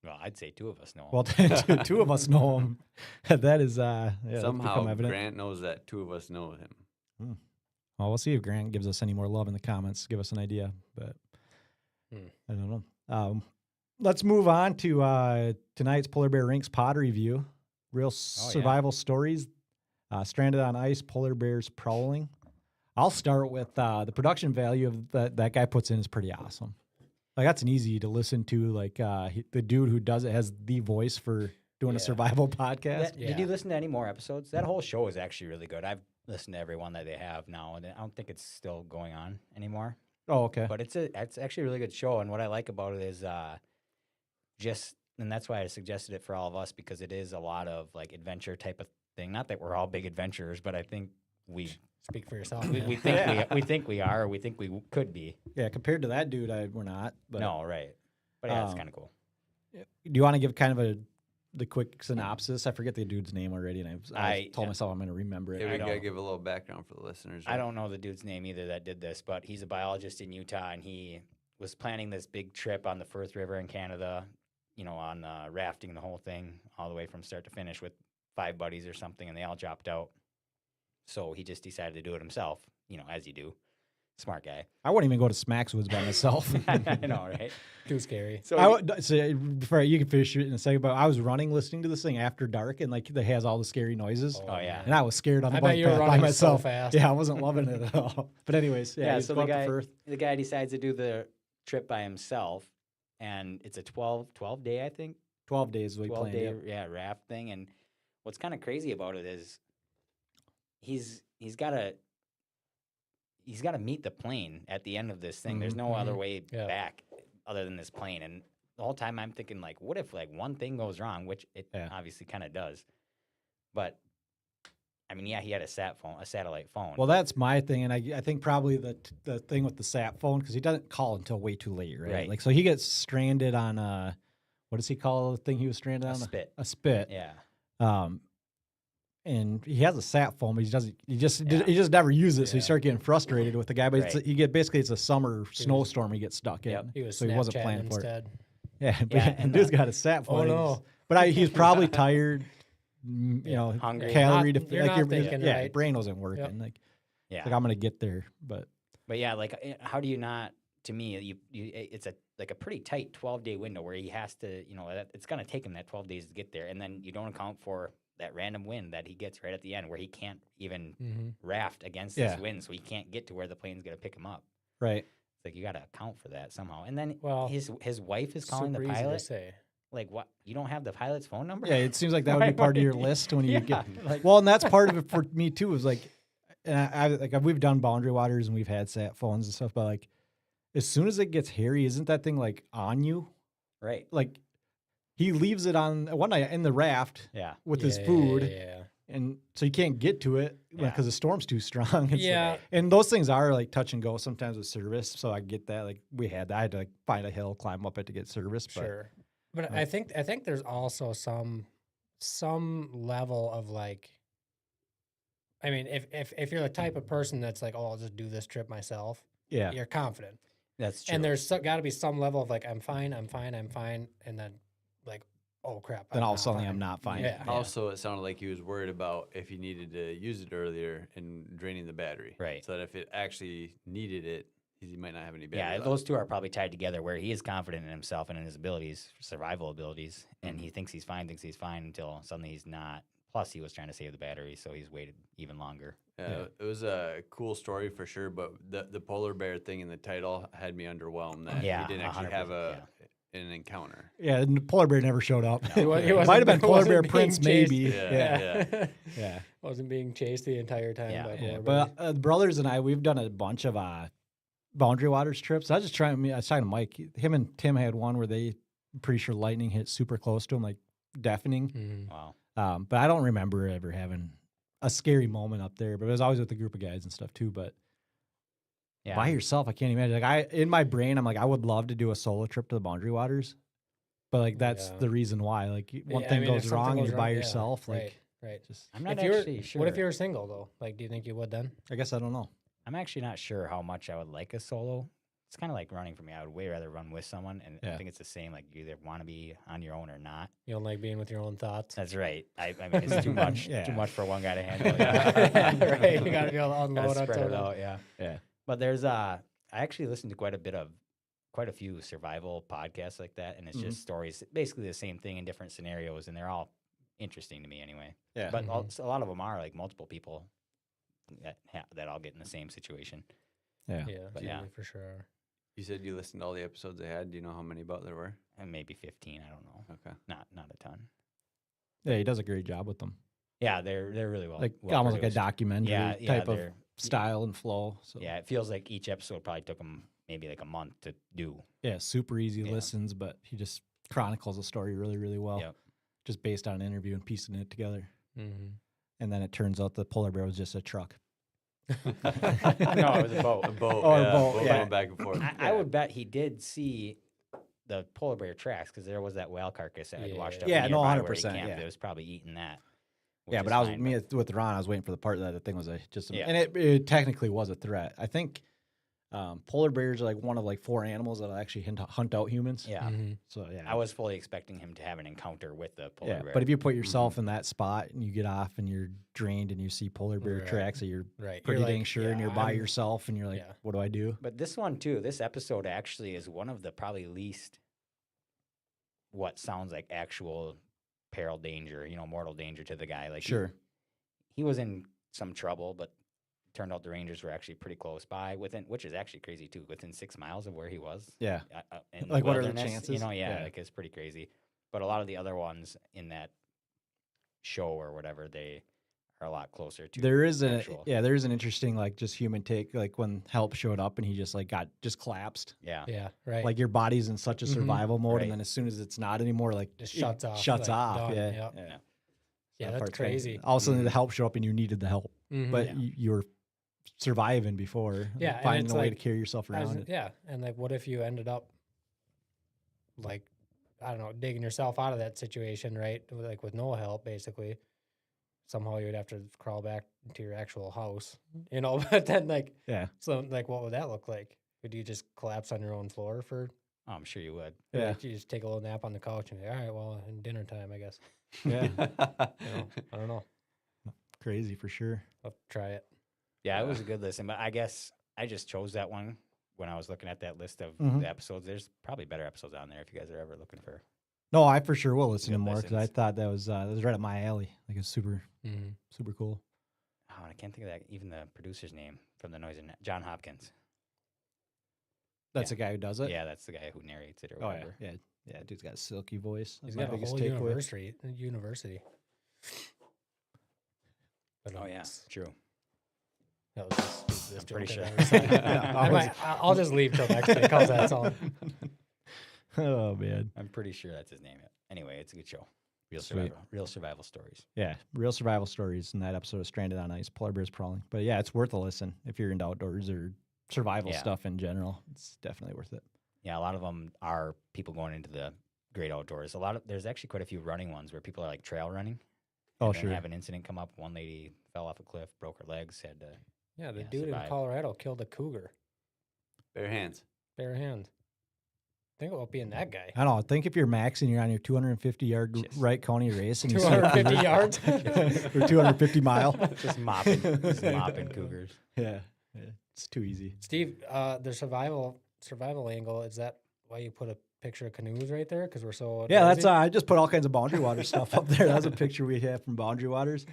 Well, I'd say 2 of us know. Well, 2 of us know him. That is that's become Somehow evident. Grant knows that 2 of us know him. Well, we'll see if Grant gives us any more love in the comments. Give us an idea, but I don't know. Let's move on to tonight's Polar Bear Rinks pod review. Real survival stories. Stranded on ice, polar bears prowling. I'll start with the production value of that guy puts in is pretty awesome. Like, that's an easy to listen to. Like, the dude who does it has the voice for doing a Yeah. survival podcast. Did you listen to any more episodes? That whole show is actually really good. I've listened to every one that they have now, and I don't think it's still going on anymore. Oh, okay. But it's actually a really good show, and what I like about it is and that's why I suggested it for all of us because it is a lot of like adventure type of thing. Not that we're all big adventurers, but I think we Speak for yourself. we, man. we think we think we are, or we think we could be. Yeah, compared to that dude, we're not. But No, right? But yeah, it's Um, kind of cool. do you want to give kind of the quick synopsis? I forget the dude's name already, and I told myself I'm going to remember it. Yeah, we don't- gotta give a little background for the listeners. I right? don't know the dude's name either that did this, but he's a biologist in Utah, and he was planning this big trip on the Firth River in Canada, on rafting the whole thing all the way from start to finish with 5 buddies or something, and they all dropped out. So he just decided to do it himself, as you do. Smart guy. I wouldn't even go to Smacks Woods by myself. I know, right? Too scary. So I would, so before you can finish it in a second, but I was running listening to this thing after dark, and like it has all the scary noises. oh yeah. And I was scared on the I bet bike you were path by running so myself. fast. Yeah, I wasn't loving it at all. But anyways, yeah. So go up to Firth. the guy decides to do the trip by himself, and it's a 12 day, I think. 12 days we 12 planned day it. raft thing. And what's kind of crazy about it is he's got to meet the plane at the end of this thing. There's no other way Yeah. back other than this plane. And the whole time I'm thinking, like, what if like one thing goes wrong, which it obviously kind of does. But I mean, yeah, he had a satellite phone. Well, that's my thing, and I think probably the thing with the sat phone, because he doesn't call until way too late, right? Right. Like, so he gets stranded on what does he call the thing he was stranded on? spit. A spit. Yeah. And he has a sat phone, but he just never uses it, so he Yeah. started getting frustrated with the guy. But Right. basically it's a summer snowstorm he gets stuck in, Yep. He was so he wasn't Snapchatting planning for it. instead. Yeah, but Yeah, and and dude's the- got a sat phone. Oh, and no. But he's probably tired. Hungry. Calorie Not- you're like not your thinking yeah, right. brain wasn't working. Yep. Like Yeah. I'm gonna get there, but But yeah, like, how do you not? To me, it's a pretty tight 12-day window where he has to, it's gonna take him that 12 days to get there, and then you don't account for that random wind that he gets right at the end, where he can't even raft against Yeah. this wind, so he can't get to where the plane's gonna pick him up. right. It's like you got to account for that somehow. And then Well, his wife is calling Super the easy to pilot. say. Like, what? You don't have the pilot's phone number? Yeah, it seems like that would be part of your list when you Yeah, get. like- Well, and that's part of it for me too. Is like, and we've done Boundary Waters and we've had sat phones and stuff, but like, as soon as it gets hairy, isn't that thing like on you? Right. Like, he leaves it on one night in the raft Yeah. with his Yeah, food, Yeah. and so you can't get to it because Yeah. the storm's too strong. It's Yeah. like- and those things are like touch and go sometimes with service. So I get that. Like I had to like find a hill, climb up it to get service. But Sure. But I think there's also some level of like, I mean, if you're the type of person that's like, oh, I'll just do this trip myself, yeah, you're confident. That's true. And there's got to be some level of like, I'm fine, and then like, oh crap. then I'm all of not a sudden fine. I'm not fine. Yeah. Also, it sounded like he was worried about if he needed to use it earlier and draining the battery. Right. So that if it actually needed it, he might not have any battery. Yeah, left. those two are probably tied together where he is confident in himself and in his abilities, survival abilities, and he thinks he's fine until suddenly he's not. Plus, he was trying to save the battery, so he's waited even longer. Yeah, it was a cool story for sure, but the polar bear thing in the title had me underwhelmed that Yeah, he didn't actually 100%, have an encounter. Yeah, and the polar bear never showed up. He wa- he It wasn't- might have been he polar wasn't bear being prince, chased. maybe. Yeah. Yeah. Wasn't being chased the entire time Yeah. by Yeah, polar but bears. the brothers and I, we've done a bunch of Boundary Waters trips. I was just trying. I was talking to Mike. Him and Tim had one where they, pretty sure lightning hit super close to him, like deafening. Mhm. Wow. But I don't remember ever having a scary moment up there. But it was always with a group of guys and stuff too. But Yeah. by yourself, I can't imagine. Like in my brain, I'm like, I would love to do a solo trip to the Boundary Waters. But like that's Yeah. the reason why. Like one Yeah, I thing mean, if goes something wrong and goes you're by wrong, yeah, yourself. Like right, right. just, I'm not If you were- actually sure. What if you were single though? Like, do you think you would then? I guess I don't know. I'm actually not sure how much I would like a solo. It's kind of like running for me. I would way rather run with someone, and Yeah. I think it's the same. Like you either want to be on your own or not. You don't like being with your own thoughts. That's right. I mean, it's too much. Yeah. Too much for one guy to handle. Right, you gotta be able to Gotta unload on spread it someone. out. Yeah. Yeah. But there's I actually listened to quite a few survival podcasts like that, and it's Mhm. just stories, basically the same thing in different scenarios, and they're all interesting to me anyway. Yeah. But Mhm. a lot of them are like multiple people that all get in the same situation. Yeah. Yeah, But yeah. usually for sure. You said you listened to all the episodes they had. Do you know how many about there were? And maybe 15. I don't know. Okay. Not a ton. Yeah, he does a great job with them. Yeah, they're really Like well almost like a produced. documentary Yeah, type of they're- style and flow. So Yeah, it feels like each episode probably took them maybe like a month to do. yeah, super easy Yeah. listens, but he just chronicles the story really, really well. Yep. Just based on an interview and piecing it together. Mm-hmm. And then it turns out the polar bear was just a truck. No, it was a boat. A boat. Oh, a yeah, boat, boat yeah. going back and forth. I would bet he did see the polar bear tracks because there was that whale carcass that had Yeah. washed up. Yeah, no, nearby where he 100%, camped. yeah. It was probably eating that. which Yeah, is but I was fine, me with Ron. I was waiting for the part that the thing was Yeah. and it technically was a threat. I think Polar bears are like one of like 4 animals that actually hunt out humans. Yeah. Mhm. So yeah, I was fully expecting him to have an encounter with the polar yeah. bear. But if you put yourself in that spot and you get off and you're drained and you see polar bear Right. tracks, that you're Right. pretty You're dang like, sure, yeah, and you're by I'm- yourself and you're like, yeah. what do I do? But this one too, this episode actually is one of the probably least what sounds like actual peril danger, mortal danger to the guy. Like Sure. he was in some trouble, but turned out the Rangers were actually pretty close by which is actually crazy too, within 6 miles of where he was. Yeah. In the Like, what are the wilderness, chances? yeah, Yeah. like it's pretty crazy. But a lot of the other ones in that show or whatever, they are a lot closer to There is actual. there is an interesting like just human take, like when help showed up and he just like just collapsed. Yeah. Yeah. Right. Like your body's in such a Mhm. survival mode, Right. and then as soon as it's not anymore, like Just it shuts off, Shuts like, off. done, Yeah. yep. Yeah. Yeah, That that's part's kinda- crazy. All of a sudden, the help showed up and you needed the help, Mhm. but Yeah. you were surviving before. Yeah, and finding it's a way to like- carry yourself around it. Yeah, and like, what if you ended up like, I don't know, digging yourself out of that situation, right? Like with no help, basically. Somehow you'd have to crawl back to your actual house, But then, like, Yeah. so like, what would that look like? Would you just collapse on your own floor for? Oh, I'm sure you would. Yeah. Like, you just take a little nap on the couch and be, all right, well, in dinner time, I guess. Yeah. I don't know. Crazy for sure. I'll try it. Yeah, it was a good listen, but I guess I just chose that one when I was looking at that list of Mhm. the episodes. There's probably better episodes on there if you guys are ever looking for. No, I for sure will listen to Good more because I listens. thought that was right up my alley. Like it's super super cool. Oh, I can't think of that. Even the producer's name from the Noise and John Hopkins. That's the guy who does it. Yeah, that's the guy who narrates it or Oh yeah. whatever. Yeah. Dude's got a silky voice. That's He's my got a biggest whole takeaway. university. But, Oh yeah, true. That was the stupidest I'm pretty joke I've sure. ever said. Yeah, I was- I'll just leave till next week. How's that sound? Oh man. I'm pretty sure that's his name. Anyway, it's a good show. Sweet. Real survival stories. Yeah, real survival stories in that episode of Stranded on Ice, polar bears prowling. But yeah, it's worth a listen if you're into outdoors or survival Yeah. stuff in general. It's definitely worth it. Yeah, a lot of them are people going into the great outdoors. There's actually quite a few running ones where people are like trail running. Oh, and then sure. have an incident come up. One lady fell off a cliff, broke her legs, had to. Yeah, the Yeah, dude in survive. Colorado killed a cougar, Bare hands. bare hand. Think about being that guy. I don't know. Think if you're maxing, you're on your 250-yard Just- Wright County race and you see a 250 cougar- yards? or 250 mile. Just mopping cougars. Yeah, it's too easy. Steve, the survival angle, is that why you put a picture of canoes right there? Because we're so Yeah, that's nosy? I just put all kinds of Boundary Waters stuff up there. That was a picture we have from Boundary Waters.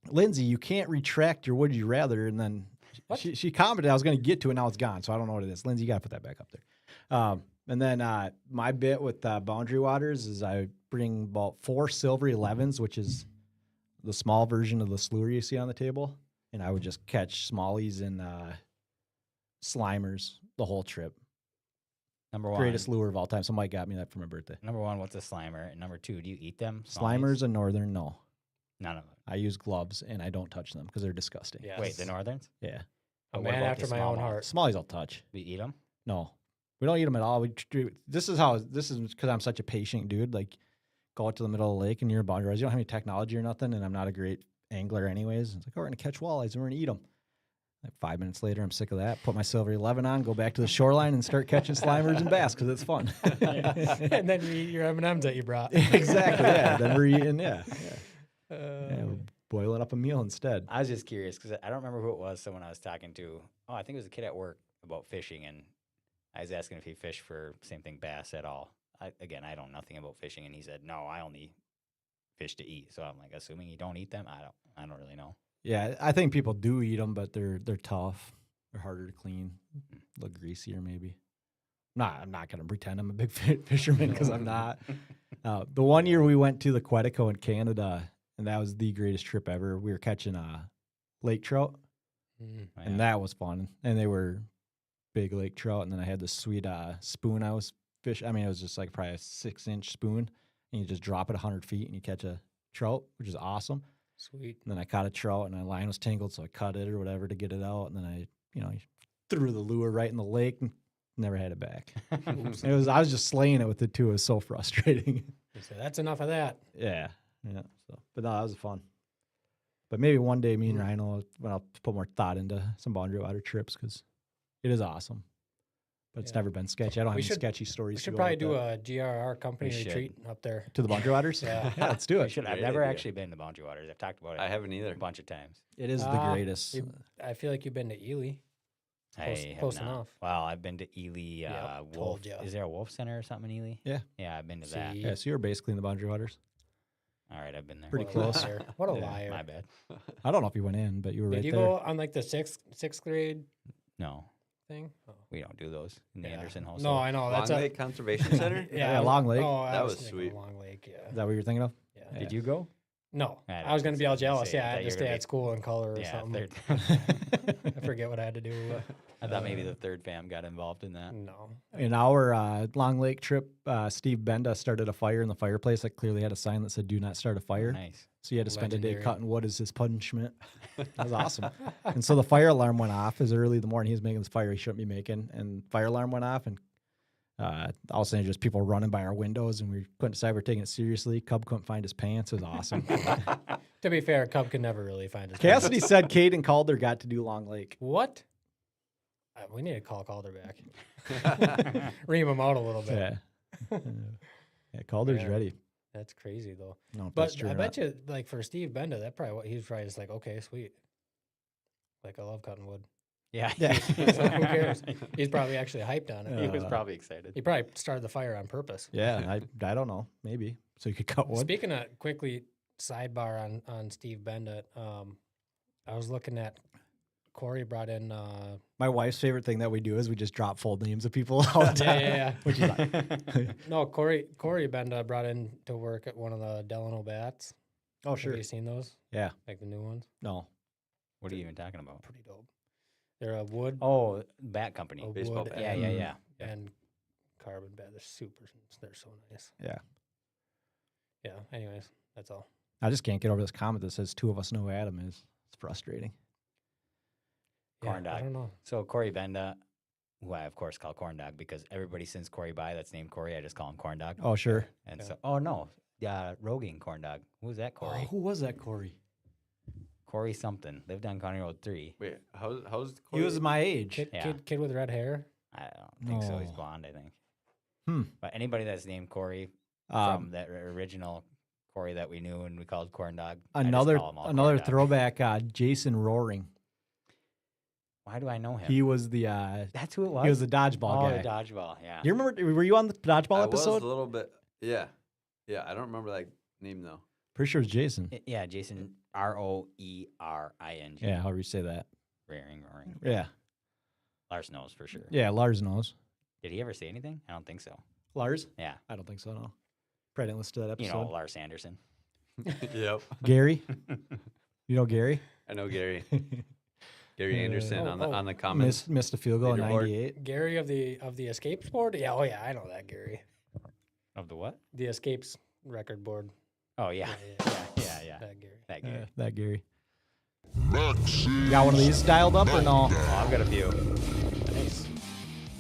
Lindsay, you can't retract your would you rather, and then What? she commented I was going to get to it, now it's gone, so I don't know what it is. Lindsay, you got to put that back up there. And then my bit with Boundary Waters is I bring about 4 silver 11s, which is the small version of the slure you see on the table, and I would just catch smallies and slimers the whole trip. Number one. Greatest lure of all time. Somebody got me that for my birthday. Number one, what's a slimer? And number two, do you eat them? Slimers and northern, no. None of them. I use gloves and I don't touch them because they're disgusting. Yes. Wait, the northerns? Yeah. A But what man about after the my small own ones? heart. Smallies I'll touch. We eat them? No. We don't eat them at all. This is because I'm such a patient dude. Like, go out to the middle of the lake and you're a boundary. You don't have any technology or nothing, and I'm not a great angler anyways. It's like, oh, we're going to catch walleyes and we're going to eat them. Like 5 minutes later, I'm sick of that. Put my silver 11 on, go back to the shoreline and start catching slimers and bass because it's fun. And then you eat your M&Ms that you brought. Exactly. Yeah. Then we're eating. Yeah. Uh, Yeah. We're boiling up a meal instead. I was just curious because I don't remember who it was. Someone I was talking to. Oh, I think it was a kid at work about fishing, and I was asking if he fished for same thing bass at all. I don't know nothing about fishing, and he said no, I only fish to eat. So I'm like, assuming you don't eat them, I don't really know. Yeah, I think people do eat them, but they're tough. They're harder to clean, a little greasier maybe. I'm not gonna pretend I'm a big fisherman because I'm not. The one year we went to the Quetico in Canada, and that was the greatest trip ever. We were catching lake trout, mm. Oh, and yeah. that was fun. And they were big lake trout. And then I had this sweet spoon I was fishing. I mean, it was just like probably a 6-inch spoon, and you just drop it 100 feet and you catch a trout, which is awesome. Sweet. And then I caught a trout, and my line was tangled, so I cut it or whatever to get it out. And then I threw the lure right in the lake and never had it back. I was just slaying it with it too. It was so frustrating. You say, that's enough of that. Yeah. So, but no, that was fun. But maybe one day, me and Ryan when I'll put more thought into some Boundary Water trips because it is awesome. But it's Yeah. never been sketchy. I don't have We any should- sketchy stories. We to should go probably with do that. a GRR company We should. retreat up there. To the Boundary Waters. Yeah. Yeah, let's do I it. should. I've Great never idea. actually been to Boundary Waters. I've talked about it I haven't either. a bunch of times. It is the Ah, greatest. I feel like you've been to Ely. Close- I have close not. enough. Well, I've been to Ely. Yep, Wolf. told ya. Is there a Wolf Center or something in Ely? Yeah. Yeah, I've been to that. See? Yeah, so you're basically in the Boundary Waters. All right, I've been there. Pretty What close. A liar. What a Yeah, liar. My bad. I don't know if you went in, but you were Did right you there. go on like the sixth grade No, thing? Oh. we don't do those in the Yeah. Anderson household. No, I know. Long That's Lake Conservation Center? Yeah, Long Lake. Oh, I That was was thinking sweet. Long Lake, yeah. Is that what you're thinking of? Yeah. Did you go? No, I I was going to be all was gonna jealous. say, Yeah, I I thought had you to were stay gonna at school in color or Yeah, something. third. I forget what I had to do. I thought maybe the third fam got involved in that. No. In our Long Lake trip, Steve Benda started a fire in the fireplace. That clearly had a sign that said "Do not start a fire." Nice. So you had to spend a day Legendary. cutting wood as his punishment. That was awesome. And so the fire alarm went off as early in the morning. He was making this fire he shouldn't be making, and fire alarm went off, and all of a sudden just people running by our windows, and we couldn't decide we were taking it seriously. Cub couldn't find his pants. It was awesome. To be fair, Cub could never really find his Cassidy said Cade and Calder got to do Long Lake. What? We need to call Calder back. Ream him out a little bit. Yeah. Yeah, Calder's Yeah. ready. That's crazy though. I don't know if that's But true I or bet not. you, like for Steve Benda, that probably what he's probably just like, okay, sweet. Like I love cutting wood. Yeah. Yeah. So who cares? He's probably actually hyped on it. He was Uh, probably excited. He probably started the fire on purpose. Yeah, I don't know. Maybe. So you could cut wood. Speaking of quickly sidebar on Steve Benda, I was looking at Corey brought in. My wife's favorite thing that we do is we just drop full names of people all the time. yeah. Which is No, Corey Benda brought in to work at one of the Delano bats. oh Have sure. you seen those? Yeah. Like the new ones? No. What are you even talking about? Pretty dope. They're a wood. Oh, Bat Company. a baseball wood bat. Yeah, and, yeah. And carbon bat. They're super. They're so nice. Yeah. Yeah. Anyways, that's all. I just can't get over this comment that says two of us know who Adam is. It's frustrating. Corn I dog. don't know. So Corey Benda, who I of course call Corn Dog because everybody since Corey by that's named Corey, I just call him Corn Dog. Oh sure. And Yeah. so, oh no, Rogan Corn Dog. Who was that Corey? who was that Corey? Corey something. Lived on County Road 3. Wait, how's He was Corey? my age. Kid, Yeah. kid with red hair. I don't think so. He's No. blonde, I think. Hmm. But anybody that's named Corey Um, from that original Corey that we knew and we called Corn Dog. I just another call him all Corn another Dog. throwback. Jason Roaring. Why do I know him? He was the That's who it was. he was the dodgeball oh, guy. the dodgeball. Yeah. You remember? Were you on the dodgeball I episode? was a little bit. Yeah. Yeah, I don't remember that name though. Pretty sure it was Jason. Yeah, Jason Roering. Yeah, however you say that. Roaring. Yeah. Lars knows for sure. Yeah, Lars knows. Did he ever say anything? I don't think so. Lars? Yeah. I don't think so. No. Probably didn't listen to that You episode. know, Lars Anderson. Yep. Gary. You know Gary? I know Gary. Gary Anderson Oh, on the comments. Missed a field goal in Leaderboard. '98. Gary of the escapes board. Yeah. Oh yeah, I know that Gary. Of the what? The escapes record board. Oh, yeah. Yeah. That Gary. That Gary. That Gary. Got one of these dialed up or no? Oh, I've got a few. Nice.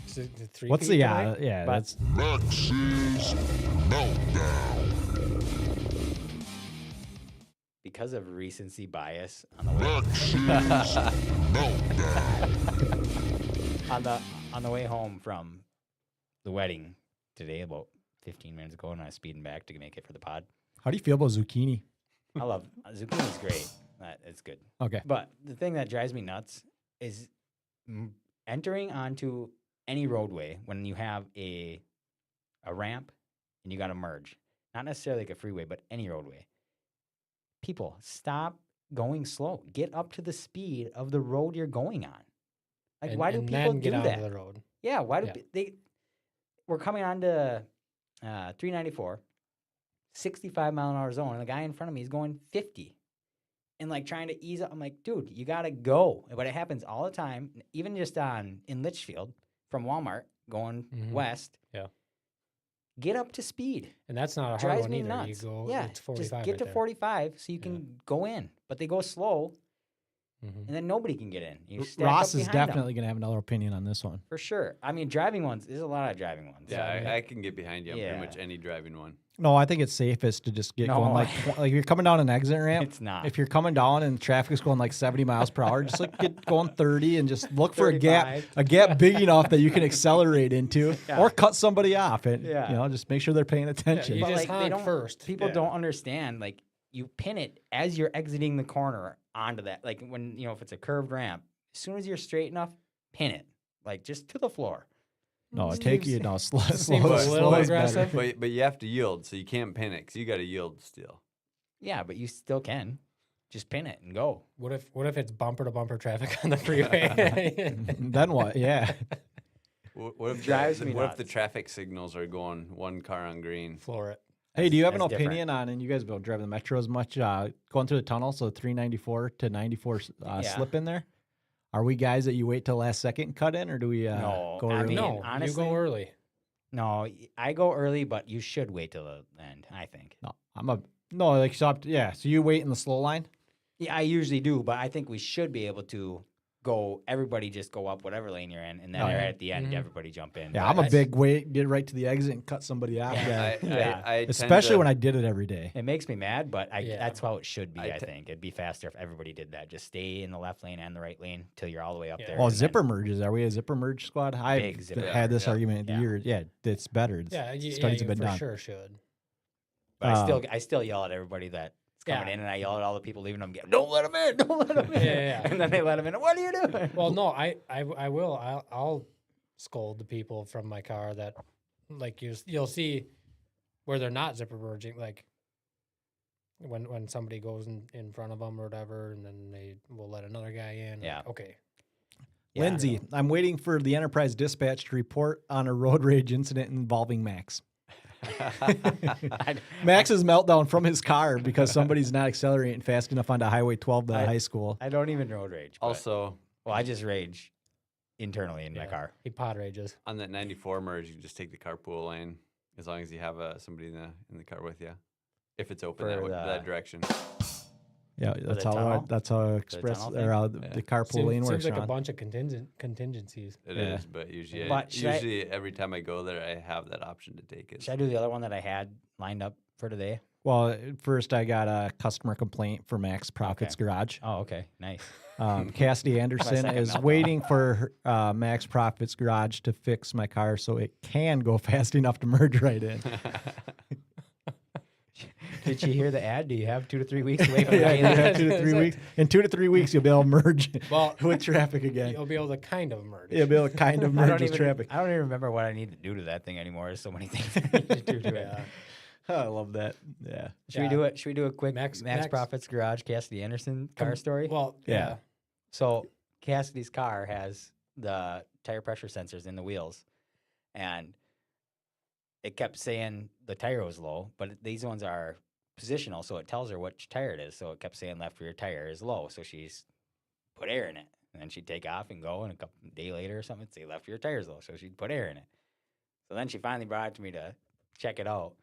Is it the three What's peat the tonight? yeah? But- That's Because of recency bias on the way on the way home from the wedding today, about 15 minutes ago, and I was speeding back to make it for the pod. how do you feel about zucchini? I love zucchini's great. It's good. Okay. But the thing that drives me nuts is entering onto any roadway when you have a ramp and you got to merge. Not necessarily like a freeway, but any roadway. People, stop going slow. Get up to the speed of the road you're going on. Like, why do and people then do get that? onto the road? Yeah, why do Yeah. they? We're coming on to 394, 65-mile-an-hour zone, and the guy in front of me is going 50, and like trying to ease up. I'm like, dude, you gotta go. But it happens all the time, even just in Litchfield from Walmart going Mhm. west. Yeah. Get up to speed. And that's not a hard Drives one me either. nuts. You go. Yeah, It's 45. just get right to there. 45 so you Yeah. can go in. But they go slow, Mhm. and then nobody can get in. You stack Ross up is behind 'em. definitely going to have another opinion on this one. For sure. I mean, driving ones. There's a lot of driving ones. Yeah, Yeah, I can get behind you on pretty much Yeah. any driving one. No, I think it's safest to just get No. going like you're coming down an exit ramp. It's not. If you're coming down and traffic's going like 70 miles per hour, just like get going 30 and just look for 35. a gap big enough that you can accelerate into, Yeah. or cut somebody off, and Yeah. just make sure they're paying attention. you But, just like, they honk don't- first. People Yeah. don't understand. Like, you pin it as you're exiting the corner onto that. Like, when, if it's a curved ramp, as soon as you're straight enough, pin it. Like, just to the floor. No, Just take leaves- you slow, Seems slow, a slow little is better. aggressive. But you have to yield, so you can't pin it because you got to yield still. Yeah, but you still can. Just pin it and go. What if it's bumper to bumper traffic on the freeway? Then what? Yeah. What if Drives me what if the nuts. traffic signals are going one car on green? Floor it. Hey, do you have an That's different. opinion on, and you guys don't drive the metro as much, going through the tunnel, so 394 to 94 Yeah. slip in there? Are we guys that you wait till last second and cut in, or do we No, go I early? mean, No, honestly- you go early. No, I go early, but you should wait till the end, I think. No, like stop. Yeah, so you wait in the slow line. Yeah, I usually do, but I think we should be able to everybody just go up whatever lane you're in, and then Oh, yeah. at the end, Mhm. everybody jump in. Yeah, But I'm a that's- big wait, get right to the exit and cut somebody off. Yeah. guy. Yeah. I tend Especially to- when I did it every day. It makes me mad, but Yeah. that's how it should be, I I te- think. It'd be faster if everybody did that. Just stay in the left lane and the right lane till you're all the way up Yeah. there. Well, and then- zipper merges. Are we a zipper merge squad? I've Big zipper. had this Yeah. argument Yeah. years. Yeah, it's better. It's, Yeah, studies you have been for done. sure should. But Um, I still yell at everybody that's coming Yeah. in, and I yell at all the people leaving them. Don't let them in! Don't let them in! Yeah. And then they let them in. What are you doing? Well, no, I will. I'll scold the people from my car that, like, you'll see where they're not zipper merging, like when somebody goes in front of them or whatever, and then they will let another guy in. Yeah. Like, okay. Yeah. Lindsay, I'm waiting for the Enterprise Dispatch to report on a road rage incident involving Max. Max's meltdown from his car because somebody's not accelerating fast enough onto Highway 12 to I- high school. I don't even road rage. but- Also, well, I just rage internally in my Yeah. car. He pod rages. on that 94 merge, you can just take the carpool lane as long as you have somebody in the car with you, if it's open For that the- direction. Yeah, the that's how tunnel? that's how express tunnel or thing? the carpool lane Seems works. like a Ron. bunch of contingencies. It is, Yeah. but usually, But should I- usually every time I go there, I have that option to take it. Should I do the other one that I had lined up for today? Well, first I got a customer complaint for Max Profits Garage. Oh, okay. Nice. Cassidy Anderson second is meltdown. waiting for Max Profits Garage to fix my car so it can go fast enough to merge right in. Did you hear the ad? Do you have 2 to 3 weeks to wait for Yeah, the you have 2 to 3 weeks. In 2 to 3 weeks, you'll be able to merge Well, with traffic again. You'll be able to kind of merge. You'll be able to kind of I merge don't with even. traffic. I don't even remember what I need to do to that thing anymore. There's so many things I need to do to it. Yeah. I love that. Yeah. Should we Yeah. do it? Should we do a quick Max- Max Max- Profits Garage Cassidy Anderson car story? Well, Yeah. yeah. So Cassidy's car has the tire pressure sensors in the wheels, and it kept saying the tire was low, but these ones are positional, so it tells her which tire it is. So it kept saying left rear tire is low, so she's put air in it, and then she'd take off and go, and a day later or something, it'd say left rear tire is low, so she'd put air in it. So then she finally brought it to me to check it out.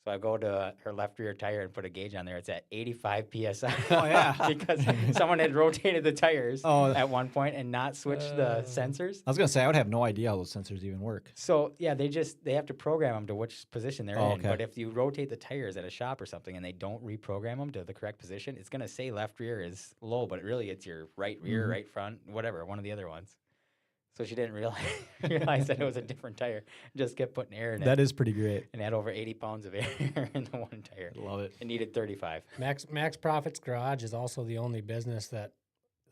So I go to her left rear tire and put a gauge on there. It's at 85 psi. Oh, yeah. because someone had rotated the tires Oh. at one point and not switched the sensors. I was going to say, I would have no idea how those sensors even work. So yeah, they have to program them to which position they're Oh, in. okay. But if you rotate the tires at a shop or something and they don't reprogram them to the correct position, it's gonna say left rear is low, but really it's your right rear, Mhm. right front, whatever, one of the other ones. So she didn't realize that it was a different tire. Just kept putting air in it. That is pretty great. And had over 80 pounds of air in the one tire. Love it. It needed 35. Max Profits Garage is also the only business that,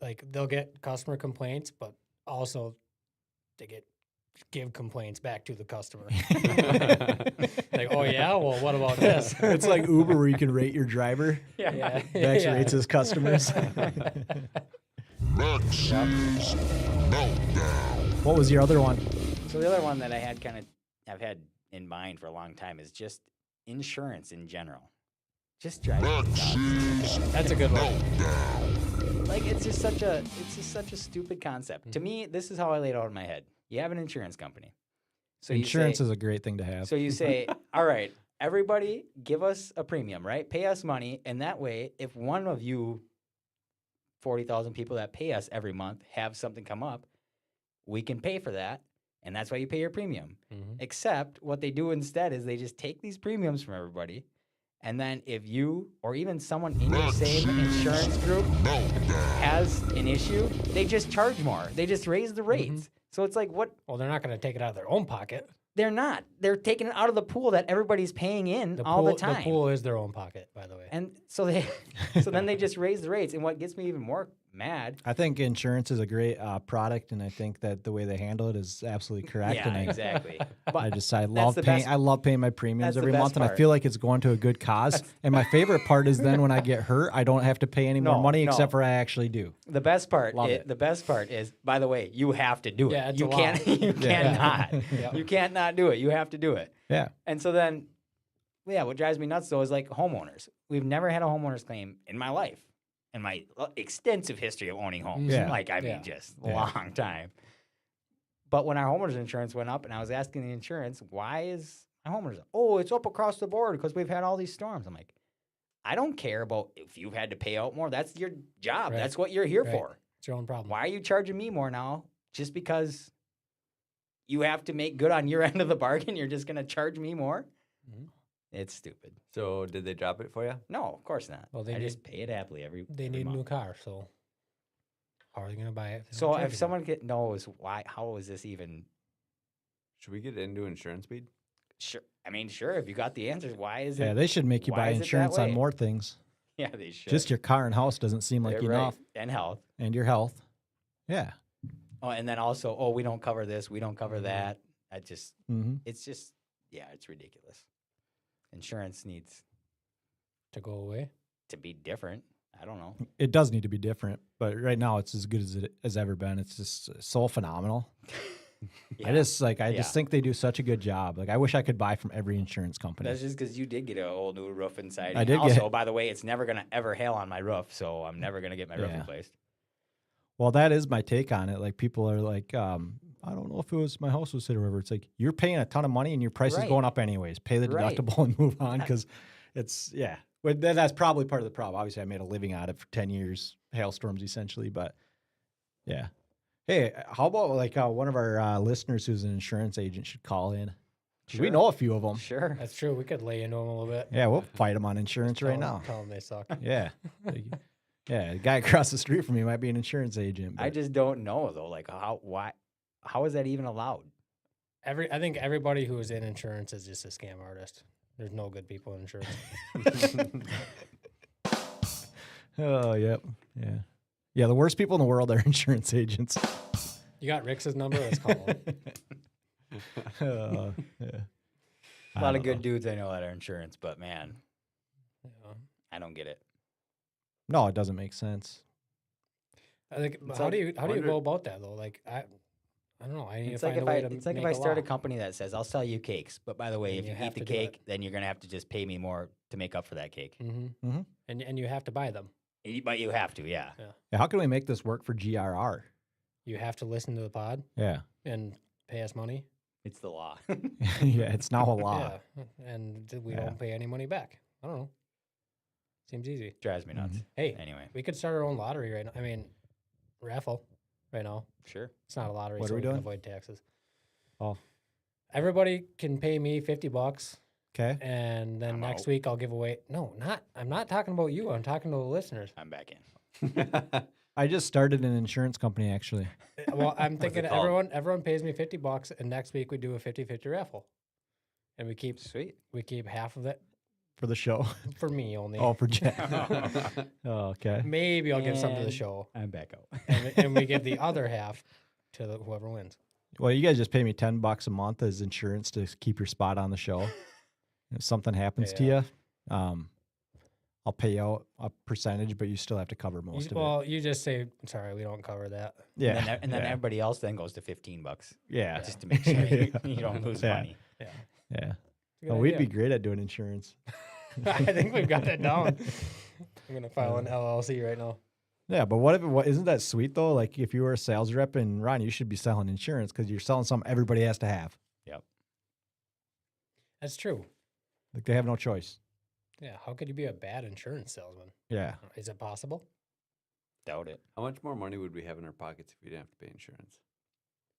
like, they'll get customer complaints, but also they give complaints back to the customer. Like, oh yeah, well, what about this? It's like Uber where you can rate your driver. Yeah, Max yeah. rates his customers. What was your other one? So the other one that I've had in mind for a long time is just insurance in general. Just driving. nuts. That's a good one. Like it's just such a stupid concept. To me, this is how I laid it out in my head. You have an insurance company. So Insurance you say, is a great thing to have. So you say, all right, everybody give us a premium, right? Pay us money, and that way, if one of you 40,000 people that pay us every month have something come up, we can pay for that. And that's why you pay your premium. Mhm. Except what they do instead is they just take these premiums from everybody. And then if you or even someone in your same insurance group has an issue, they just charge more. They just raise the rates. So it's like, what? Well, they're not going to take it out of their own pocket. They're not. They're taking it out of the pool that everybody's paying in all the time. The pool is their own pocket, by the way. And so so then they just raise the rates. And what gets me even more mad. I think insurance is a great product, and I think that the way they handle it is absolutely correct. Yeah, and exactly. I love the paying. best- I love paying my premiums that's the every best month, and I part. feel like it's going to a good cause. And my favorite part is then when I get hurt, I don't have to pay any more No, money, no. except for I actually do. The best part, Love it. the best part is, by the way, you have to do it. Yeah, it's you a can't. law. You cannot. Yeah. You can't not do it. You have to do it. Yeah. And so then, yeah, what drives me nuts though is like homeowners. We've never had a homeowners claim in my life, in my extensive history of owning homes. Yeah. Like I mean, Yeah. just Yeah. long time. But when our homeowners insurance went up, and I was asking the insurance, why is my homeowners? Oh, it's up across the board because we've had all these storms. I'm like, I don't care about if you've had to pay out more. That's your job. Right. That's what you're here Right. for. It's your own problem. Why are you charging me more now just because you have to make good on your end of the bargain? You're just going to charge me more? Mhm. It's stupid. So did they drop it for you? No, of course not. Well, they I just need- pay it happily every They every need a new month. car, so how are they going to buy it? they So don't charge if you someone knows why, how is this even? Should we get into insurance speed? Sure, I mean, sure. If you got the answers, why is Yeah, it? they should make you why buy is it that insurance on way? more things. Yeah, they should. Just your car and house doesn't seem like They're right. enough, And health. and your health. Yeah. Oh, and then also, oh, we don't cover this, we don't cover that. I just, Mm-hmm. it's just, yeah, it's ridiculous. Insurance needs to go away. to be different. I don't know. It does need to be different, but right now it's as good as it has ever been. It's just so phenomenal. Yeah. I just Yeah. think they do such a good job. Like I wish I could buy from every insurance company. That's just because you did get a whole new roof inside. I And did also, get- by the way, it's never gonna ever hail on my roof, so I'm never gonna get my roof Yeah. replaced. Well, that is my take on it. Like people are like, I don't know if it was my house was hit or whatever. It's like you're paying a ton of money and your price is Right. going up anyways. Pay the Right. deductible and move on because it's yeah. But that's probably part of the problem. Obviously, I made a living out of it for 10 years, hailstorms essentially. But yeah. Hey, how about like one of our listeners who's an insurance agent should call in? 'Cause We Sure. know a few of them. Sure. That's true. We could lay into them a little bit. Yeah, we'll fight them on insurance right now. Tell them they suck. Yeah. Yeah, the guy across the street from me might be an insurance agent. I but- just don't know though. Like how is that even allowed? I think everybody who is in insurance is just a scam artist. There's no good people in insurance. Oh, yep. Yeah. Yeah, the worst people in the world are insurance agents. You got Rick's number? Let's call him. Yeah. A lot of good dudes I know that are insurance, but man, Yeah. I don't get it. No, it doesn't make sense. I think. But It's how like- do you wonder- go about that though? Like I don't know. I need It's to like find if a I way to it's like if make I start a law. company that says I'll sell you cakes, but by the way, And if you you have eat the to do it. cake, then you're gonna have to just pay me more to make up for that cake. Mm-hmm. And you have to buy them. But you have to, yeah. Yeah, how can we make this work for GRR? You have to listen to the pod Yeah. and pay us money. It's the law. Yeah, it's now a law. Yeah, and we Yeah. don't pay any money back. I don't know. Seems easy. Drives me nuts. Hey, Anyway, we could start our own lottery right now. I mean, raffle right now. sure. It's not a lottery, What so are we we can doing? avoid taxes. Oh. Everybody can pay me $50, Okay. and then I'm next out. week I'll give away. No, not. I'm not talking about you. I'm talking to the listeners. I'm back in. I just started an insurance company actually. Well, I'm What's thinking it called? everyone pays me $50, and next week we do a 50-50 raffle, and we keep Sweet. half of it For the show. for me only. Oh, for Jack. Oh, okay. Maybe I'll give some to the And- show, I'm back out. and we give the other half to whoever wins. Well, you guys just pay me $10 a month as insurance to keep your spot on the show. If something happens to Yeah. you, I'll pay out a percentage, but you still have to cover most of it. Well, you just say sorry, we don't cover that. Yeah. And then yeah. everybody else then goes to $15 Yeah. just to make sure you, Yeah. you don't lose Yeah. money. Yeah, Yeah. It's a good Oh, we'd idea. be great at doing insurance. I think we've got it down. I'm gonna file an LLC right now. Yeah, but what isn't that sweet though? Like if you were a sales rep and Ron, you should be selling insurance because you're selling something everybody has to have. That's true. Like they have no choice. Yeah, how could you be a bad insurance salesman? Yeah. Is it possible? Doubt it. How much more money would we have in our pockets if we didn't have to pay insurance?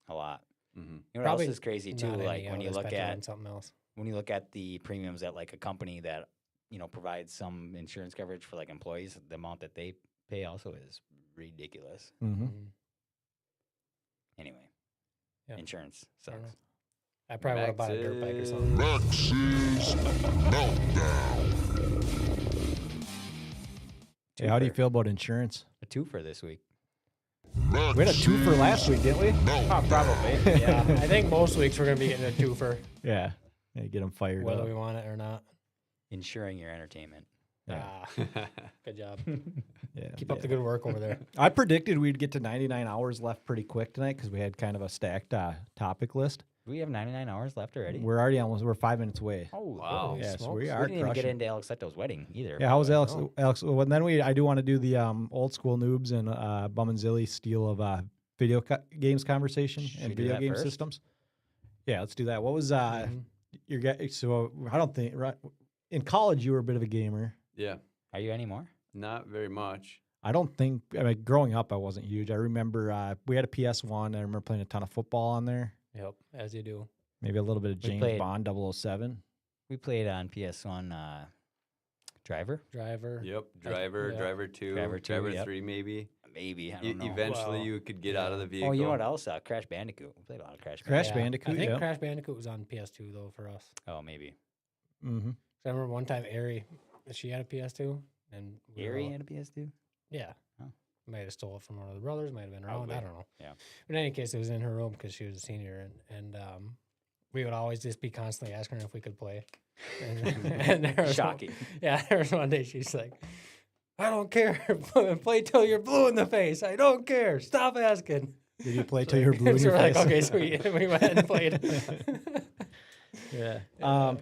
A lot. Mm-hmm. You know what Probably else is crazy too? Not Like any, I when you would look expect it on at something else. the premiums at like a company that provides some insurance coverage for like employees, the amount that they pay also is ridiculous. Mm-hmm. Mhm. Anyway, Yeah. insurance I don't sucks. know. I probably would have bought a dirt bike or something. Max's Meltdown. Hey, how do you Twofer. feel about insurance? A twofer this week. We had a twofer last week, didn't we? Oh, probably. Yeah, I think most weeks we're gonna be getting a twofer, Yeah. Yeah, get them fired whether up. we want it or not. Insuring your entertainment. Yeah. Ah, good job. Yeah. Keep up the good work over there. I predicted we'd get to 99 hours left pretty quick tonight because we had kind of a stacked topic list. Do we have 99 hours left already? We're already we're 5 minutes away. Oh, Wow. Holy Yeah, so smokes. we We are didn't even get crushing. into Alex Leto's wedding either. Yeah, how was Alex? know. Alex? Well, then I do want to do the old school noobs and Bum and Zilly steal of video games conversation Should we and do video that game first? systems. Yeah, let's do that. What was Mhm. your guy? So I don't think right in college you were a bit of a gamer. Yeah, Are you anymore? not very much. I don't think. I mean, growing up, I wasn't huge. I remember we had a PS1. I remember playing a ton of football on there. Yep, as you do. Maybe a little bit of We James played- Bond 007. We played on PS1 Driver. Driver. Yep, Driver, yeah. Driver 2, Driver Driver 2, yep. 3 maybe. Maybe. I don't know. Eventually Well, you could get out of yeah. the vehicle. Oh, you know what else? Crash Bandicoot. We played a lot of Crash Crash Bandicoot. Bandicoot, I think yeah. Crash Bandicoot was on PS2 though for us. Oh, maybe. Mm-hmm. 'Cause I remember one time Ari, she had a PS2, and we were Erie all- had a PS2? Yeah. Oh. Might have stole it from one of the brothers. Might have been around. I Probably. don't know. Yeah. But in any case, it was in her room because she was a senior, and we would always just be constantly asking her if we could play. And, and there was Shocking. Yeah, there was one day she's like, "I don't care. Play till you're blue in the face. I don't care. Stop asking." Did you play till you were blue in So your we're like, face? okay, so we went and played. Yeah.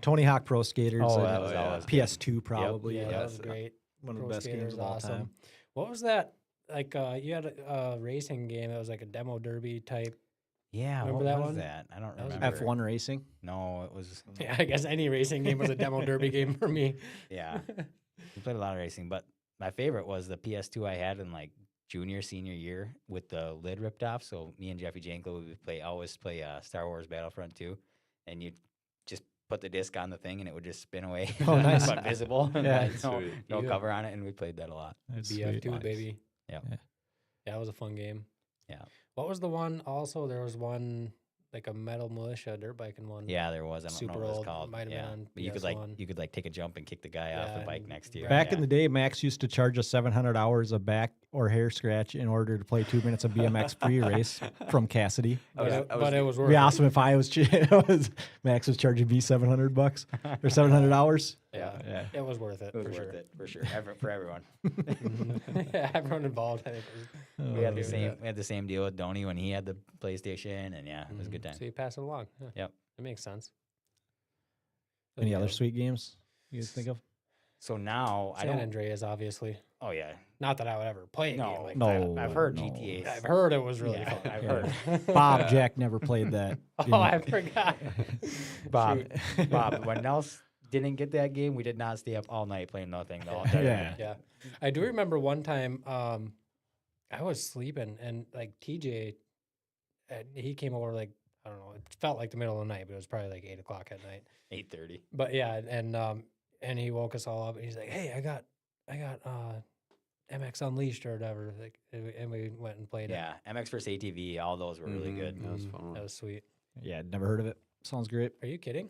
Tony Hawk Pro Skaters. Oh, I that did. was yeah. always PS2 probably. yeah, Yeah, that was that's great. one of Pro the best games Skaters of all awesome. time. What was that? Like you had a racing game that was like a demo derby type. Yeah, Remember what that was one? that? I don't That was remember. F1 racing. No, it was. Yeah, I guess any racing game was a demo derby game for me. Yeah. We played a lot of racing, but my favorite was the PS2 I had in like junior, senior year with the lid ripped off. So me and Jeffy Janko would always play Star Wars Battlefront 2, and you'd just put the disc on the thing and it would just spin away. Oh, nice. But visible. and, Yeah. like, no, Sweet. no Yeah. cover on it, and we played that a lot. That's BF2 sweet. baby. Yep. Yeah. Yeah, that was a fun game. Yeah. What was the one? Also, there was one like a Metal Militia dirt biking one. Yeah, there was. I don't Super know what it's old, called. might have been yeah. on But you could PS1. like take a jump and kick the guy off Yeah, the bike and next to you. Back yeah. in the day, Max used to charge us 700 hours of back or hair scratch in order to play 2 minutes of BMX free race from Cassidy. But, I it, was- but it was It'd worth be it. awesome if Max was charging me $700 or 700 hours. Yeah, Yeah. it was worth it. It was for worth sure. it for sure. For everyone. Mhm. Yeah, everyone involved. I think was, We had Oh, the yeah. same. We had the same deal with Donnie when he had the PlayStation, and yeah, it was a good time. So you pass it along. Yeah. Yep. It makes sense. Any Yeah. other sweet games you guys think of? So now I San don't. Andreas, obviously. Oh yeah. Not that I would ever play a No, game like no. I've heard no. GTA. that. I've heard it was really Yeah, fun. I've Yeah. heard. Bob Jack never played that. Oh, I forgot. Bob, Shoot. Bob. When Nels didn't get that game, we did not stay up all night playing nothing the whole entire Yeah. night. Yeah. I do remember one time I was sleeping and like TJ, he came over like, I don't know, it felt like the middle of the night, but it was probably like 8 o'clock at night. 8:30. But yeah, and he woke us all up and he's like, "Hey, I got MX Unleashed or whatever." Like, and we went and played Yeah, MX vs ATV. All those were really Mhm. good. That was Mhm. fun. it. one. That was sweet. Yeah, never heard of it. Sounds great. Are you kidding?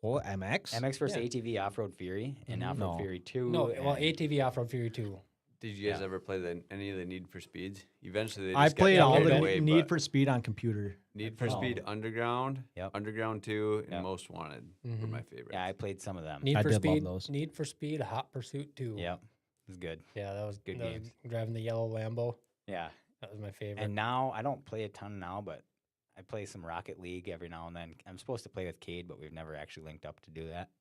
Well, MX? MX vs Yeah. ATV Off Road Fury and Mhm. Off Road No. Fury 2. No, well, and- ATV Off Road Fury 2. Did you guys Yeah. ever play any of the Need for Speeds? Eventually, they I just got played Yeah, all we the did. away, Need but for Speed on computer. Need for Oh. Speed Underground, Yep. Underground 2, and Yep. Most Wanted were Mhm. my favorites. Yeah, I played some of them. Need I for did love Speed. those. Need for Speed. Hot Pursuit 2. Yep, it was good. Yeah, that was Good that was games. driving the yellow Lambo. Yeah, That was my favorite. and now I don't play a ton now, but I play some Rocket League every now and then. I'm supposed to play with Cade, but we've never actually linked up to do that.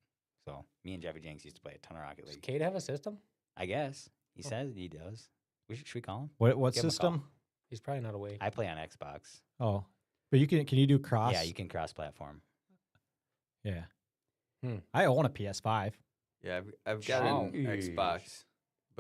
So me and Jeffy Jenks used to play a ton of Rocket Does League. Cade have a system? I guess he Oh. says he does. Should we call him? What Give him a call. system? He's probably not awake. I play on Xbox. Oh. But can you do cross? Yeah, you can cross-platform. Yeah. Hmm. I own a PS5. Yeah, I've got an Jeez. Xbox,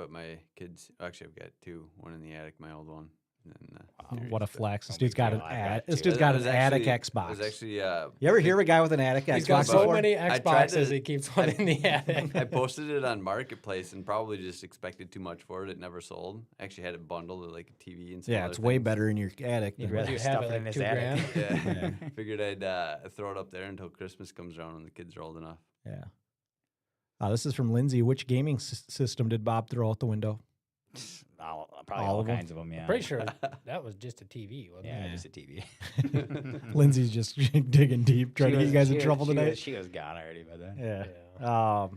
but my kids actually I've got 2. One in the attic, my old one. And then, What a series, but- flex! This Don't be dude's got an real, I've got this two. dude's got It was an attic actually- Xbox. It was actually You ever hear a guy with an attic He's Xbox got so before? many I tried Xboxes, to- he keeps one in the attic. I posted it on Marketplace and probably just expected too much for it. It never sold. I actually had it bundled with like a TV and some Yeah, other it's way things. better in your attic. You'd than- rather you have stuff it it in like his attic. Yeah. Figured I'd throw it up there until Christmas comes around when the kids are old enough. Yeah. This is from Lindsay. Which gaming system did Bob throw out the window? Probably All all of 'em? kinds of them. Yeah. Pretty sure that was just a TV, wasn't Yeah, it? just a TV. Lindsay's just digging deep, trying to get you guys in She trouble was- tonight. She was gone already by then. Yeah. Yeah.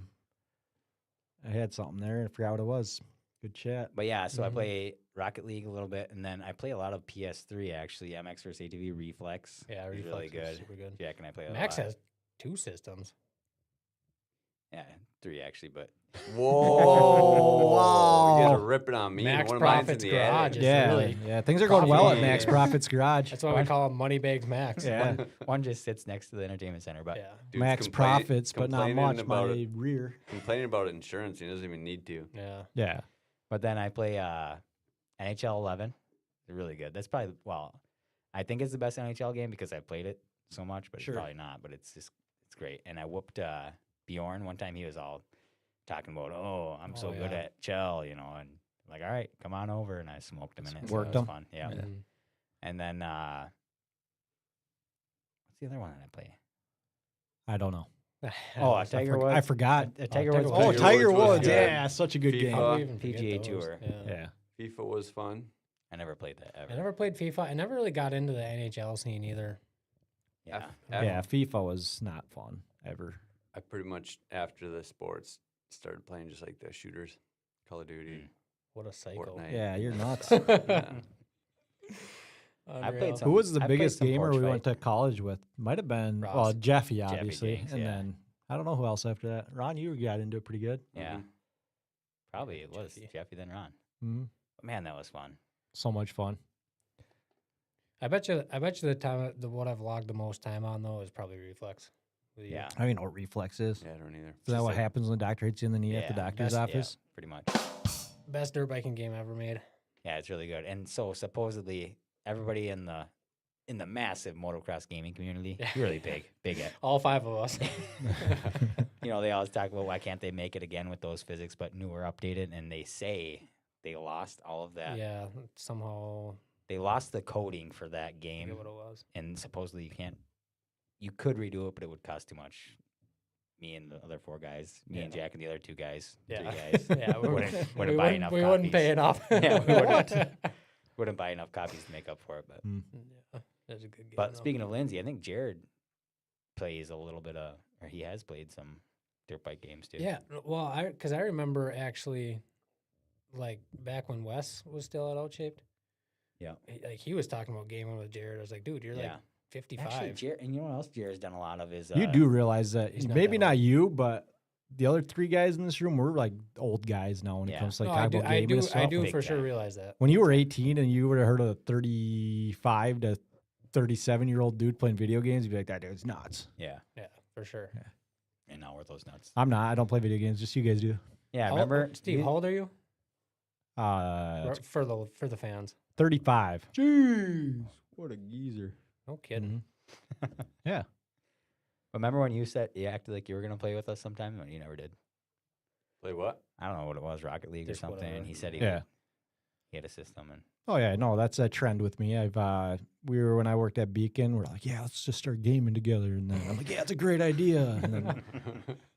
I had something there and I forgot what it was. Good chat. But yeah, so I Mhm. play Rocket League a little bit, and then I play a lot of PS3 actually. MX vs ATV Reflex. Yeah, is Reflex really is good. super good. Jack and I play a Max lot. has 2 systems. Yeah, 3 actually, but Whoa! wow. You guys are ripping on me. and Max one of mine's in Profits the Garage attic. is Yeah, really yeah. Things are going well at coffee. Max Profits Garage. That's why we call him Moneybags Max. Yeah. one just sits next to the entertainment center. But Yeah. Dude's Max complain- Profits, but not complaining much. about My it- rear. Complaining about insurance. He doesn't even need to. Yeah. Yeah. But then I play NHL 11. It's really good. That's probably I think it's the best NHL game because I played it so much, but Sure. it's probably not. But it's great. And I whooped Bjorn one time. He was all talking about, oh, I'm so good yeah. at Chell, and I'm like, all right, come on over, and I smoked him in it. Worked so it him? was fun. Yeah. Mhm. And then what's the other one that I play? I don't know. Oh, I Tiger I Woods. forgot. Tiger Tiger Woods. Oh, Woods. Tiger Woods was Woods. good. Yeah, such a good FIFA. game. How do we even forget PGA those? Tour. Yeah. FIFA was fun. I never played that ever. I never played FIFA. I never really got into the NHL scene either. Yeah. Yeah, FIFA was not fun ever. I pretty much after the sports started playing just like the shooters, Call of Duty, What a psycho. Fortnite. Yeah, you're nuts. Yeah. I played Unreal. some. Who was the I played biggest some gamer Porch we went Fight. to college with? Might have been well Ross. Jeffy, Jeffy obviously, Jenks, and yeah. then I don't know who else after that. Ron, you got into it pretty good. Yeah. Mhm. Probably it was Jeffy. Jeffy then Ron. Mhm. But man, that was fun. So much fun. I bet you the time what I've logged the most time on though is probably Reflex. With you. Yeah. I mean, know what reflex is. Yeah, I don't either. Is that just what like- happens when the doctor hits you in the knee at the Yeah, doctor's that's- office? Yeah, pretty much. Best dirt biking game ever made. Yeah, it's really good. And so supposedly everybody in the massive motocross gaming community, really big at. All 5 of us. They always talk about why can't they make it again with those physics, but newer, updated, and they say they lost all of that. Yeah, somehow They lost the coding for that I game, forget what it was. and supposedly you could redo it, but it would cost too much. Me and the other 4 guys, me and Yeah. Jack and the other 2 guys, Yeah, 3 guys, yeah, wouldn't buy enough. We wouldn't pay copies. enough. Yeah, we wouldn't buy enough copies to make up for it. But Yeah, that's a good game. but though. speaking of Lindsay, I think Jared plays a little bit of, or he has played some dirt bike games too. Yeah, well, because I remember actually, like back when Wes was still at Outshaped. Yeah. He was talking about gaming with Jared. I was like, dude, you're like Yeah. 55. Actually, Jared, and you know what else Jared's done a lot of is You do realize that he's not maybe that not old. you, but the other 3 guys in this room, we're like old guys now when it Yeah. comes to like No, talking about gaming and I stuff. do Big for sure time. realize that. When you were 18 and you would have heard a 35 to 37-year-old dude playing video games, you'd be like, that dude's nuts. Yeah, Yeah, for sure. and now we're those nuts. I'm not. I don't play video games. Just you guys do. Yeah, How- remember Steve? you- How old are you? Uh, For the fans. 35. Jeez. What a geezer. No kidding. Yeah. Remember when you said you acted like you were gonna play with us sometime, and you never did? Play what? I don't know what it was, Rocket League Just or something. whatever. And he said Yeah. he had a system, and Oh yeah, no, that's a trend with me. When I worked at Beacon, we're like, yeah, let's just start gaming together, and then I'm like, yeah, it's a great idea, and then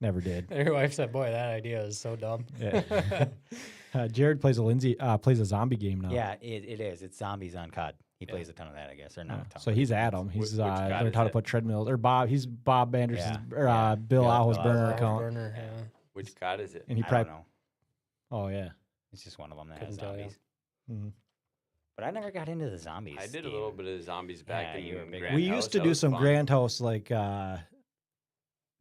never did. Your wife said, "Boy, that idea is so dumb." Yeah. Jared plays a zombie game now. yeah, it is. It's zombies on COD. He plays a ton of that, I guess, or not. Yeah. A ton, So but he's he Adam. plays. He's which God learned is how to it? put treadmills. Or Bob. He's Bob Anderson's Yeah. or Yeah. Bill Bill Aho's Aho's burner House account. burner, yeah. Which COD is it? And he I probably. don't know. Oh yeah. It's just one of them that Couldn't has tell ya. zombies. Mhm. But I never got into the zombies. I did a little game. bit of zombies back Yeah, in you were big Grand We House. used to That do was some fun. Grand House like.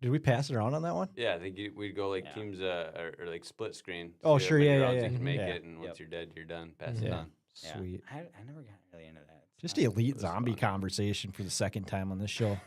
Did we pass it around on that one? Yeah, I think we'd go like Yeah. teams or like split screen. Oh, you have sure, many yeah, rounds yeah, You can yeah. make Yeah. it, and once Yep. you're dead, you're done. Pass Yeah. it on. Yeah. Sweet. I never got really into that. It's Just not- the elite was zombie fun. conversation for the second time on this show.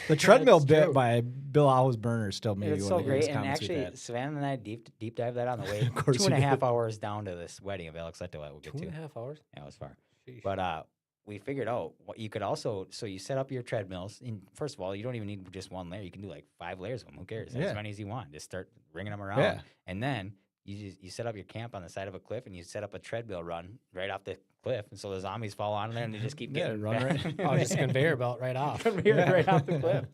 The treadmill That's bit true. by Bill Al's burner is still maybe It's one so of the greatest great. And comments we've actually, had. Savannah and I deep dived that on the way. Of course 2.5 we did. hours down to this wedding of Alex Leto. We'll get to. 2.5 hours. Yeah, it was far. Sheesh. But we figured out what you could also. So you set up your treadmills. And first of all, you don't even need just one layer. You can do like 5 layers of them. Who cares? Yeah. As many as you want. Just start ringing them around. Yeah. And then you set up your camp on the side of a cliff, and you set up a treadmill run right off the cliff, and so the zombies fall on there, and they just keep Yeah, getting run fat- right- Oh, just a conveyor belt right off. conveyor right off the cliff.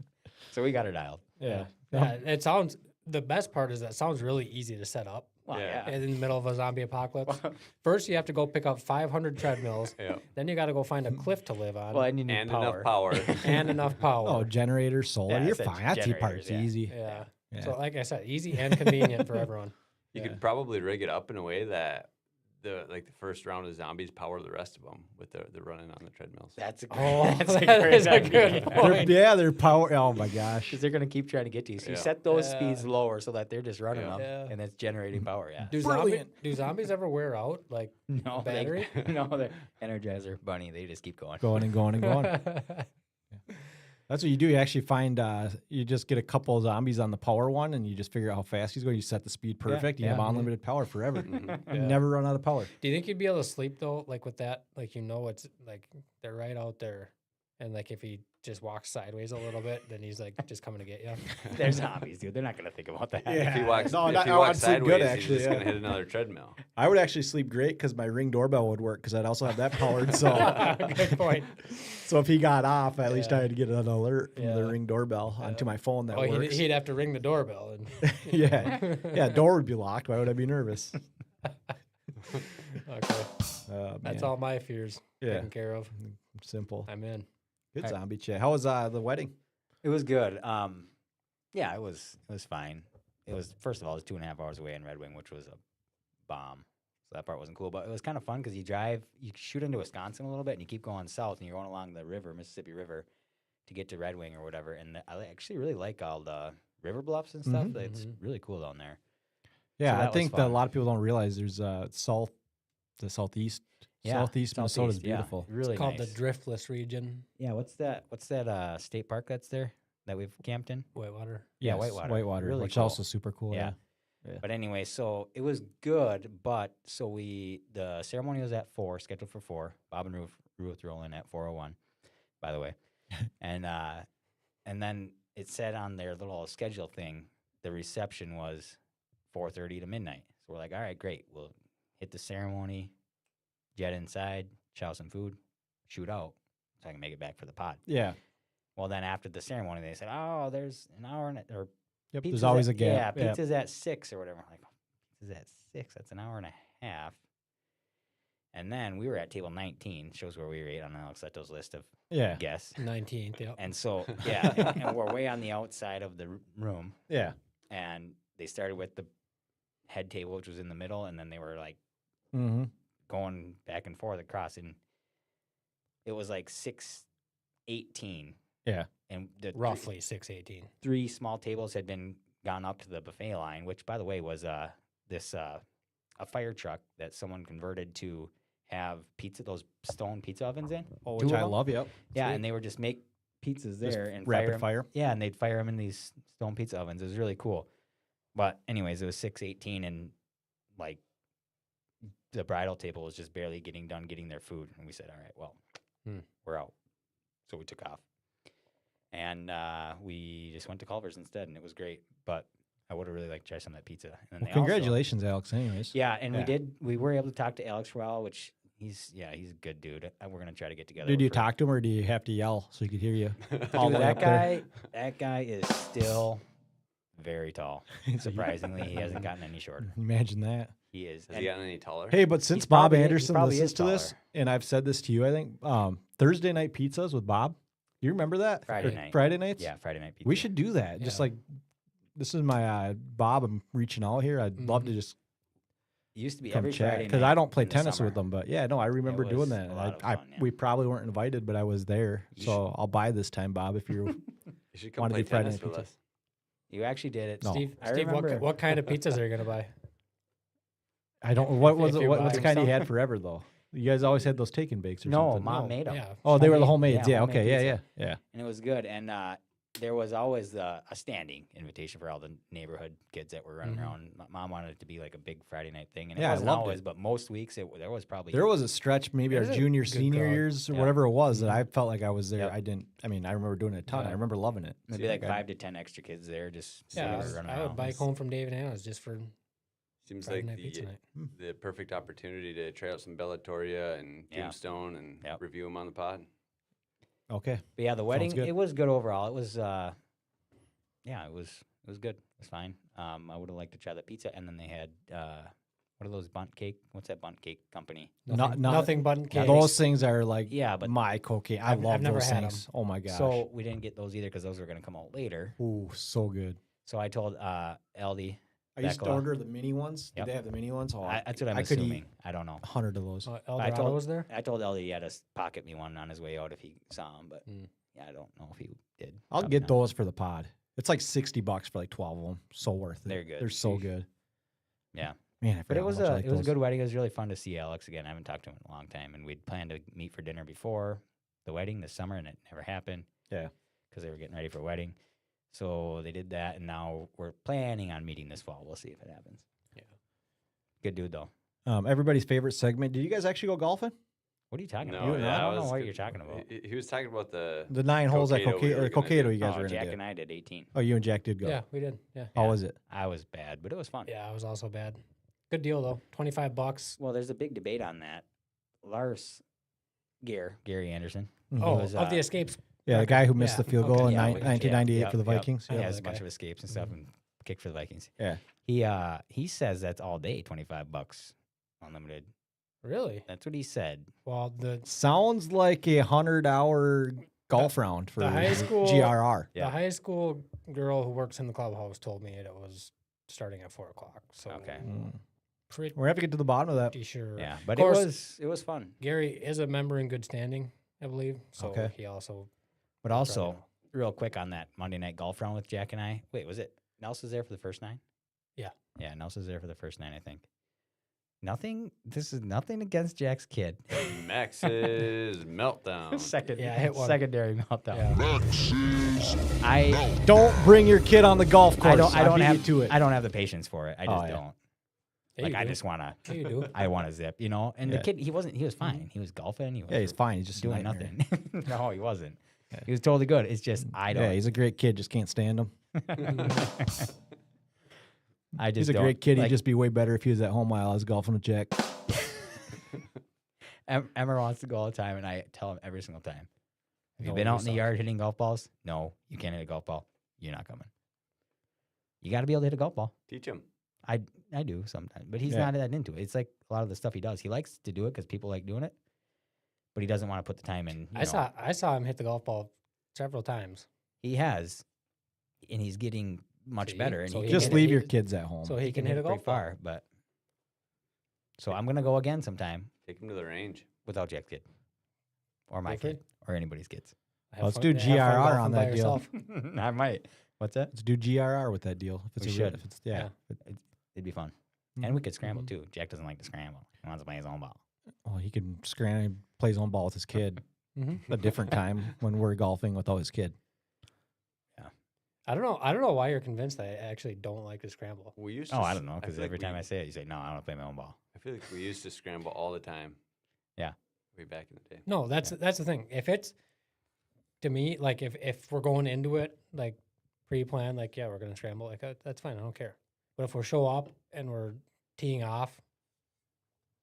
So we got her dialed. Yeah. It sounds. The best part is that it sounds really easy to set up. Well, Yeah. In the middle of a zombie apocalypse. First, you have to go pick up 500 treadmills. Yeah. Then you got to go find a cliff to live on. Well, and you need And power. enough power. and enough power. Oh, generator, solar, Yeah, I you're said fine. That's the generators, part's yeah. easy. Yeah. Yeah. So, like I said, easy and convenient for everyone. You Yeah. could probably rig it up in a way that the first round of zombies power the rest of them with the running on the treadmills. That's a great, Oh, that's that is a idea. good point. They're power. Oh my gosh. Because they're going to keep trying to get to you. So you Yeah. set those Yeah. speeds lower so that they're just running Yeah. them, Yeah. and it's generating power. Yeah. Do zombies ever wear out? Like, No, battery? no, they're Energizer Bunny. They just keep going. Going and going and going. That's what you do. You actually find you just get a couple of zombies on the power one, and you just figure out how fast he's going. You set the speed perfect. You have yeah. unlimited power forever. Mhm. You Yeah. never run out of power. Do you think you'd be able to sleep though? Like with that, like it's like they're right out there, and like if he just walks sideways a little bit, then he's like just coming to get you. They're zombies, dude. They're not going to think about that. If he walks, No, if he I'd walks sleep good, sideways, actually, he's just yeah. gonna hit another treadmill. I would actually sleep great because my Ring doorbell would work because I'd also have that powered. So, Good point. so if he got off, at least Yeah. I had to get an alert from the Yeah. Ring doorbell onto my phone that Oh, works. he'd have to ring the doorbell. And yeah, door would be locked. Why would I be nervous? Okay, that's Man. all my fears Yeah. taken care of. Simple. I'm in. Good Alright. zombie chat. How was the wedding? It was good. Yeah, it was fine. It was, first of all, it was 2.5 hours away in Red Wing, which was a bomb. So that part wasn't cool, but it was kind of fun because you shoot into Wisconsin a little bit, and you keep going south, and you're going along the river, Mississippi River, to get to Red Wing or whatever. And I actually really like all the river bluffs and stuff. Mhm. It's really cool down there. Yeah, that I was think that a fun. lot of people don't realize there's the southeast. Southeast Minnesota is southeast, yeah, beautiful. really It's called nice. the Driftless region, Yeah, what's that state park that's there that we've camped in? Whitewater. Yeah, Yes, Whitewater. Whitewater, Really which is cool. also super cool. Yeah. Yeah. But anyway, so it was good, but so the ceremony was at 4, scheduled for 4. Bob and Ruth roll in at 4:01, by the way. and then it said on their little schedule thing, the reception was 4:30 to midnight. So we're like, all right, great. We'll hit the ceremony, jet inside, chow some food, shoot out, so I can make it back for the pod. Yeah. Well, then after the ceremony, they said, oh, there's an hour and or Yep. pizza's There's always at, a gap. Yeah, pizza's at 6 or whatever. I'm like, pizza's at 6. That's an hour and a half. And then we were at table 19. Shows where we were on Alex Leto's list of Yeah. guests. 19th. Yep. And so, yeah, and we're way on the outside of the room. Yeah. And they started with the head table, which was in the middle. And then they were like Mm-hmm. going back and forth across. And it was like 6:18. Yeah. And the Roughly 6:18. 3 small tables had been gone up to the buffet line, which, by the way, was a fire truck that someone converted to have pizza, those stone pizza ovens in. Oh, 2 which of I them. love. Yep. Yeah, Sweet. and they would just make pizzas Just there and rapid fire 'em- fire. Yeah, and they'd fire them in these stone pizza ovens. It was really cool. But anyways, it was 6:18, and like the bridal table was just barely getting done getting their food, and we said, "All right, well, we're out." So we took off, and we just went to Culver's instead, and it was great. But I would have really liked to try some of that pizza. And then Well, they also- congratulations, Alex. Anyways. yeah, and Yeah. we were able to talk to Alex for a while, which he's a good dude. We're gonna try to get together. Did you for- talk to him or do you have to yell so he could hear you? all Dude, the way up there? that guy is still very tall. Surprisingly, he hasn't gotten any shorter. Imagine that. He is. Has And he gotten any taller? Hey, but since He's Bob probably- he Anderson probably listens is to this, taller. and I've said this to you, I think Thursday night pizzas with Bob. Do you remember that? Friday Or night. Friday nights. yeah, Friday night pizza. We should do that. Just Yeah. like this is my Bob. I'm reaching out here. I'd love to just It used to be come every chat Friday because night I don't play in the tennis summer. with them. But yeah, no, I remember doing was that. a lot of I fun, yeah. we probably weren't invited, but I was there. You So I'll buy this time, Bob, if you're. You should come wanna play do Friday tennis night with pizza. us. You actually did it, No. Steve, I Steve remember. what kind of pizzas are you gonna buy? I don't. What was if it? you What's buy the kind you some- had forever though? You guys always had those taken bakes or No, something? Mom No, made them. yeah. Oh, they were the Homemade- homemades. Yeah. homemade Okay. pizza. Yeah. And it was good. And there was always a standing invitation for all the neighborhood kids that were running Mhm. around. My mom wanted it to be like a big Friday night thing, and Yeah, I it wasn't loved always, it. but most weeks there was probably There was a stretch, maybe our There's a junior, good senior crowd. years or Yeah. whatever it was, that I felt like I was there. Yep. I didn't. I mean, I remember doing it a ton. I Yeah. remember loving it. maybe See, like I- 5 to 10 extra kids there just Yeah, running I would around. bike home from David Hannah's just for Seems Friday like night pizza night. the perfect opportunity to try out some Bellatoria and Yeah. Tombstone and Yep. review them on the pod. Okay. But yeah, the wedding good. it was good overall. It was it was good. It was fine. I would have liked to try the pizza, and then they had what are those bundt cake? What's that bundt cake company? nothing but cakes. Those things are like Yeah, but my cocaine. I I've love never those had things. Oh my gosh. so we didn't get those either because those were going to come out later. Ooh, so good. So I told LD. I used to Beckola. order the mini ones. Did Yep. they have the mini ones? Oh, That's what I'm I could assuming. eat I don't know. 100 of those. El I Dorado told- was there. I told LD he had to pocket me one on his way out if he saw him, but Mm. yeah, I don't know if he did. I'll Probably get not. those for the pod. It's like $60 for like 12 of them. So worth it. They're good. They're so good. Yeah. Man, I But forgot it how was much I a like it was a those. good wedding. It was really fun to see Alex again. I haven't talked to him in a long time, and we'd planned to meet for dinner before the wedding this summer, and it never happened. Yeah. because they were getting ready for a wedding. So they did that, and now we're planning on meeting this fall. We'll see if it happens. Yeah. Good dude though. Everybody's favorite segment. Did you guys actually go golfing? What are you talking No, about? yeah, I don't know was what good. you're talking about. He was talking about the The 9 holes at Cokato we were gonna Cokato do. you guys Oh, were going Jack to do. and I did 18. Oh, you and Jack did go. Yeah, we did. Yeah. How Yeah. was it? I was bad, but it was fun. Yeah, I was also bad. Good deal though. $25. Well, there's a big debate on that. Lars Gary Anderson. Mhm. Oh, was, of the uh, escapes. Yeah, the guy who missed Yeah, the field okay. goal in Yeah, 1998 yeah, for the yep. Vikings. He Yeah. has a that bunch guy. of escapes and stuff and kicked for the Vikings. Yeah. He says that's all day, $25 unlimited. Really? That's what he said. Well, the Sounds like a 100-hour golf round for the high school- GRR. Yeah. the high school girl who works in the clubhouse told me it was starting at 4:00. So Okay. pretty We're going to have to get to the bottom of that. sure. Yeah, but course- it was fun. Gary is a member in good standing, I believe. So Okay. he also But probably also, know. real quick on that Monday night golf round with Jack and I. Wait, was it Nelson's there for the first 9? Yeah. Yeah, Nelson's there for the first 9, I think. This is nothing against Jack's kid. Max's meltdown. Yeah, I hit one. Secondary meltdown. Yeah. Max's I Don't bring your kid on the golf course. I don't beat have you to it. I don't have the patience for it. I just Oh, yeah. don't. Yeah, Like you I do. just want to Yeah, you do. I want to zip, you know? And Yeah. the kid he was fine. He was golfing, he was Yeah, he's fine. He's just a doing nightmare. nothing. No, he wasn't. Yeah. He was totally good. It's just I don't Yeah, he's a great kid. Just can't stand him. I just He's a don't. great kid. Like, He'd just be way better if he was at home while I was golfing with Jack. Emmer wants to go all the time, and I tell him every single time. Have you Don't been out in the yourself. yard hitting golf balls? No, you can't hit a golf ball. You're not coming. You got to be able to hit a golf ball. Teach him. I do sometimes, but he's Yeah. not that into it. It's like a lot of the stuff he does. He likes to do it because people like doing it, but he doesn't want to put the time in. I saw him hit the golf ball several times. He has, and he's getting much See? better. And So he he Just can- leave he- your kids at home. So he can hit a pretty golf ball. far, but so I'm gonna go again sometime Take him to the range. without Jack's kid, or my Go for kid, or anybody's kids. Have Let's fun- do have fun GRR golfing on by that deal. yourself. I might. What's that? Let's do GRR with that deal. If it's We a real- should. if it's, yeah. It'd be fun, and we could scramble Mhm. too. Jack doesn't like to scramble. He wants to play his own ball. Well, he can scramble, play his own ball with his kid. Mhm. A different time when we're golfing without his kid. I don't know why you're convinced I actually don't like to scramble. We used Oh, to I s- don't know, because feel like every time we- I say it, you say, "No, I don't play my own ball." I feel like we used to scramble all the time. Yeah. Way back in the day. No, that's the thing. If it's to me, like if we're going into it like pre-planned, like yeah, we're gonna scramble, like that's fine. I don't care. But if we show up and we're teeing off,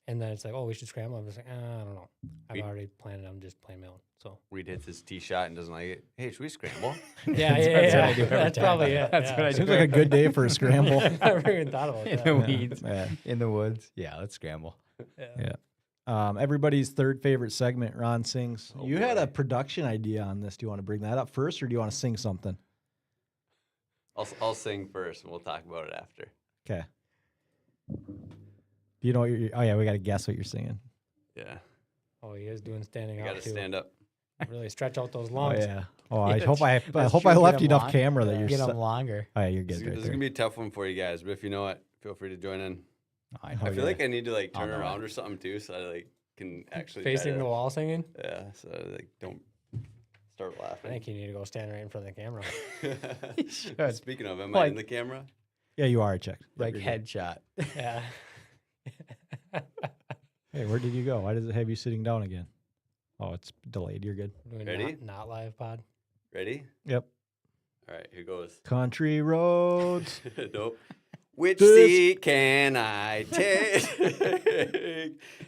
and then it's like, oh, we should scramble, I'm just like, I don't know. I've We- already planned it. I'm just playing my own. So Reed hits his tee shot and doesn't like it. Hey, should we scramble? yeah, That's yeah, what yeah. I do every That's time. probably it. That's yeah. what I do. Seems like a good day for a scramble. I never even thought about In that. the Yeah. weeds, Yeah. in the woods. Yeah, let's scramble. Yeah. Everybody's third favorite segment, Ron sings. Oh, You had a boy. production idea on this. Do you want to bring that up first, or do you want to sing something? I'll sing first and we'll talk about it after. Okay. Do you know what you're? Oh yeah, we got to guess what you're singing. Yeah. Oh, he is doing standing I up got to too. stand up. Really stretch out those Oh lungs. yeah. Oh, I Yeah, hope I that's hope true. I Get left 'em you enough long. camera that you're. Get them longer. Oh yeah, you're This, good is- right this is there. gonna be a tough one for you guys, but if you know it, feel free to join in. I I Oh, feel yeah. like I need to like I'll turn know it. around or something too, so I like can actually try Facing to- the wall singing. Yeah, so like don't start I laughing. think you need to go stand right in front of the camera. Speaking of, am I in the camera? Yeah, you are. I checked. Like You're good. headshot. Yeah. Hey, where did you go? Why does it have you sitting down again? Oh, it's delayed. You're good. Doing Ready? Not live pod. Ready? Yep. All right, here goes. Country roads. Nope. Which This- seat can I take?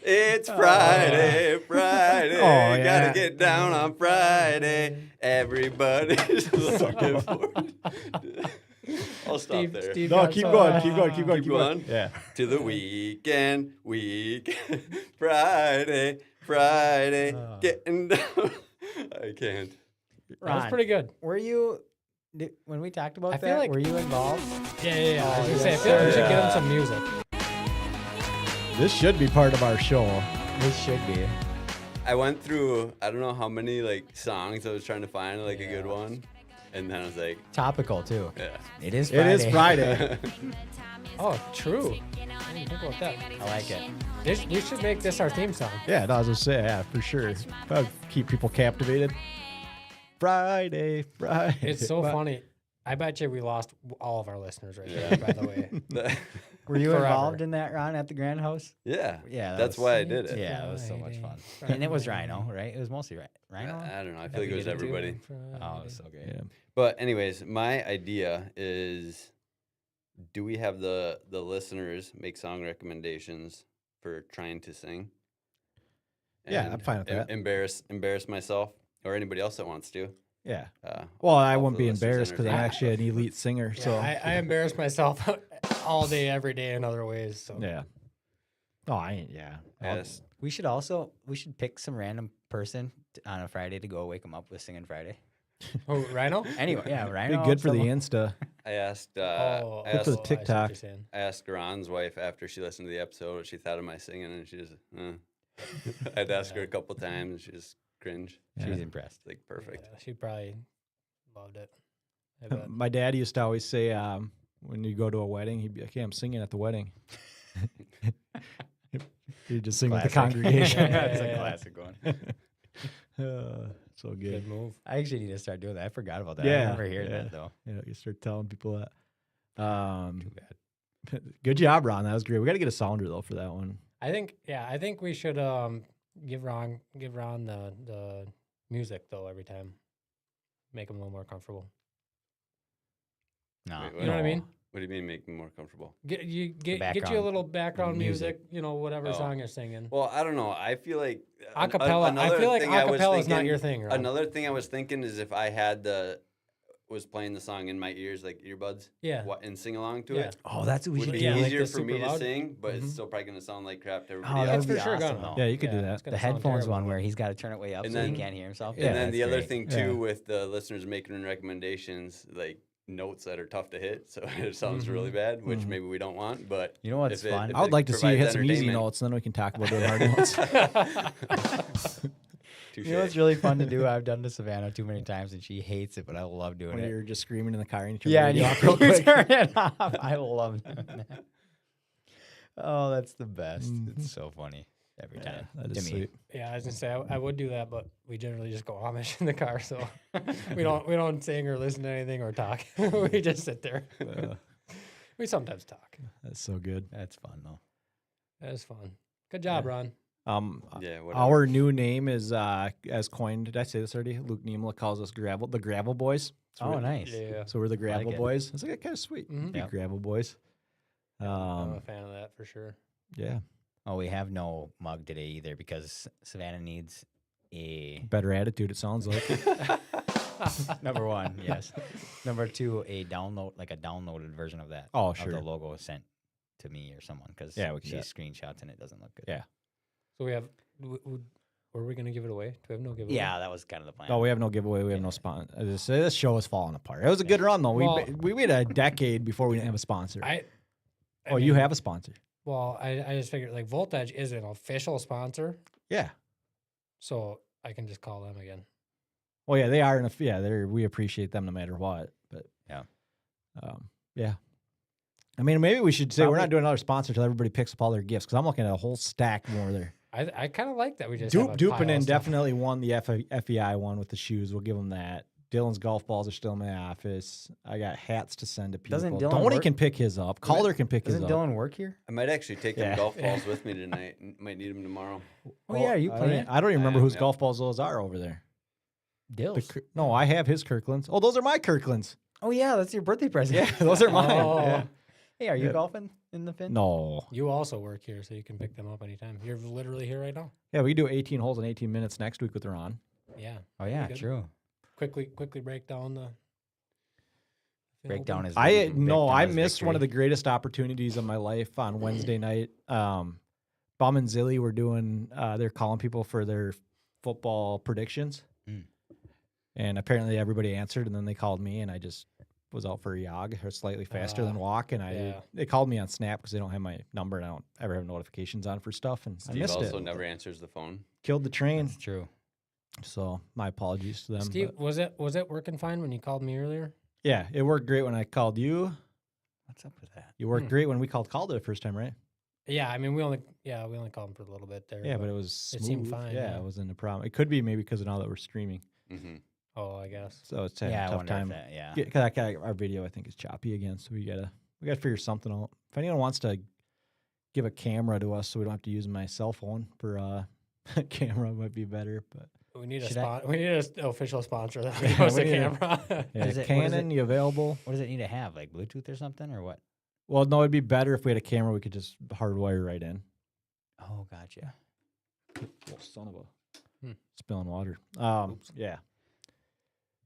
It's Friday, Friday. Oh, yeah. Gotta get down on Friday. Everybody's looking for it. I'll stop there. Steve No, got keep so- going. Keep going. Keep going. Keep Keep going. going? Yeah. To the weekend, Friday, Friday. Getting down. I can't. That was Ron, pretty good. Were you when we talked about I feel that? like- Were you involved? Yeah. I was Oh, gonna say, I yes, feel like we should sir. get him some music. This should be part of our show. This should be. I went through I don't know how many like songs I was trying to find like a good one, and then I was like, Topical too. yeah. It is It Friday. is Friday. Oh, true. I didn't think about that. I like it. We should make this our theme song. Yeah, no, I was gonna say, yeah, for sure. That'd keep people captivated. Friday, Friday. It's so funny. I bet you we lost all of our listeners right there, by the way. Were you Forever. involved in that, Ron, at the Grand House? Yeah. Yeah, that That's was- why I did it. Yeah, it was so much fun. Friday, And it was Rhino, right? It was mostly Rhino. I don't know. I That feel like we it was did it too? everybody. Oh, it was so great. Yeah. But anyways, my idea is, do we have the listeners make song recommendations for trying to sing? Yeah, I'm fine with that. Embarrass myself or anybody else that wants to. Yeah. Uh, Well, I off wouldn't the be listeners' embarrassed because I'm entertainment. actually an elite singer. Yeah, So I embarrass myself all day, every day in other ways. So yeah. Oh, I ain't. Yeah. Yes. We should pick some random person on a Friday to go wake them up with Singing Friday. Oh, Rhino? Anyway, yeah, Be Rhino. good for the someone- Insta. I asked. Oh, I Good for asked. the TikTok. I asked Ron's wife after she listened to the episode what she thought of my singing, and she just. I'd ask her a couple times, and she just cringe. She's Yeah. impressed. Like perfect. Yeah, she probably loved it. I bet. My dad used to always say, when you go to a wedding, he'd be like, "Hey, I'm singing at the wedding." He'd just sing with the Classic. congregation. That's Yeah. a classic one. So good. Good move. I actually need to start doing that. I forgot about that. Yeah, I remember hearing yeah. that though. Yeah, you start telling people that. Too bad. Good job, Ron. That was great. We got to get a sounder though for that one. I think we should give Ron the music though every time. Make him a little more comfortable. No. Wait, You know what I mean? What do you mean make me more comfortable? Get you a background little background music. music, whatever Oh. song you're singing. Well, I don't know. I feel like Acapella. I another feel like thing I was acapella is not thinking- your thing, Ron. Another thing I was thinking is if I had was playing the song in my ears like earbuds, Yeah. and sing along to Yeah. it, Oh, that's what we would should be do. Yeah, like easier the for me super to loud. sing, but Mhm. it's still probably gonna sound like crap to everybody Oh, else. that That's would for be sure awesome, gonna. though. Yeah, you could do that. it's gonna The sound headphones terrible, one but- where he's got to turn it way up And so he then- can't hear himself. Yeah, And then the that's other great. thing too, with the listeners making recommendations, like notes that are tough to hit, so it sounds really bad, which Mhm. maybe we don't want. But You know what's if it- fun? if I would it like to see you hit provides some easy entertainment- notes, and then we can talk about the hard notes. Touche. You know what's really fun to do? I've done to Savannah too many times, and she hates it, but I love doing When it. you're just screaming in the car and you turn Yeah, the and radio you off real quick. turn it off. I love doing that. Oh, that's the best. It's so funny every Yeah, time. that to is me. sweet. Yeah, I was gonna say I would do that, but we generally just go Amish in the car, so we don't sing or listen to anything or talk. We just sit there. We sometimes talk. That's so good. That's fun though. That is fun. Good job, Ron. Yeah, whatever. Our new name is as coined. Did I say this already? Luke Niemela calls us the Gravel Boys. So Oh, we're- nice. Yeah, So we're the Gravel it. Boys. It's like kind of sweet. Mhm. Be Yep. Gravel Boys. I'm a fan of that for sure. Yeah. Oh, we have no mug today either because Savannah needs a Better attitude. It sounds like. number one, yes. Number two, a downloaded version of that. Oh, Of sure. the logo sent to me or someone because Yeah, we can she do screenshots and it doesn't look good. Yeah. So we have. Were we gonna give it away? Do we have no giveaway? Yeah, that was kind of the plan. No, we have no giveaway. We have no sponsor. This show is falling apart. It was a good run though. Well- we waited a decade before we didn't have a sponsor. I You mean, have a sponsor. Well, I just figured like Voltage is an official sponsor, Yeah. so I can just call them again. Well, yeah, they are. We appreciate them no matter what. But Yeah. Yeah. I mean, maybe we should say we're Probably- not doing another sponsor until everybody picks up all their gifts because I'm looking at a whole stack more there. I kind of like that we just have a pile of Dupinin stuff. definitely won the FEI one with the shoes. We'll give him that. Dylan's golf balls are still in my office. I got hats to send to people. Doesn't Dylan Donnie work- can pick his up. Calder can pick his Doesn't up. Dylan work here? I might actually take Yeah. them golf balls with me tonight. Might need them tomorrow. Oh, yeah, are you playing? I don't even remember am, whose yep. golf balls those are over there. Dills. No, I have his Kirklands. Oh, those are my Kirklands. Oh, yeah, that's your birthday present. Yeah, those are mine. Oh. Yeah. Hey, are you Yeah. golfing in the Finn? No. You also work here, so you can pick them up anytime. You're literally here right now. Yeah, we do 18 holes in 18 minutes next week with Ron. Yeah. Oh, yeah, good. true. Quickly break down the. Break down his. I break no, down I his missed one of the victory. greatest opportunities of my life on Wednesday night. Bum and Zilly were doing. They're calling people for their football predictions, Mm. and apparently everybody answered, and then they called me, and I just was out for a jog or slightly faster than walk, and yeah. they called me on Snap because they don't have my number, and I don't ever have notifications on for stuff, and I Steve missed also it. never answers the phone. Killed the train, That's true. so my apologies to them. Steve, but- was it working fine when you called me earlier? yeah, it worked great when I called you. What's up with that? You worked Hmm. great when we called Calder the first time, right? Yeah, I mean we only called him for a little bit there. Yeah, but it was it seemed smooth. fine, Yeah, yeah. it wasn't a problem. It could be maybe because of now that we're streaming, Mm-hmm. oh, I guess. so it's having Yeah, a I tough wonder time. if that, yeah. Because our video I think is choppy again, so we gotta figure something out. If anyone wants to give a camera to us, so we don't have to use my cell phone for camera, might be better. But We need Should I- we need an official sponsor that Yeah, goes we to need a- camera. yeah, What is it- Canon, you available? What does it need to have? Like Bluetooth or something or what? Well, no, it'd be better if we had a camera we could just hardwire right in. Oh, gotcha. Well, son of a Hmm. spilling water. Yeah.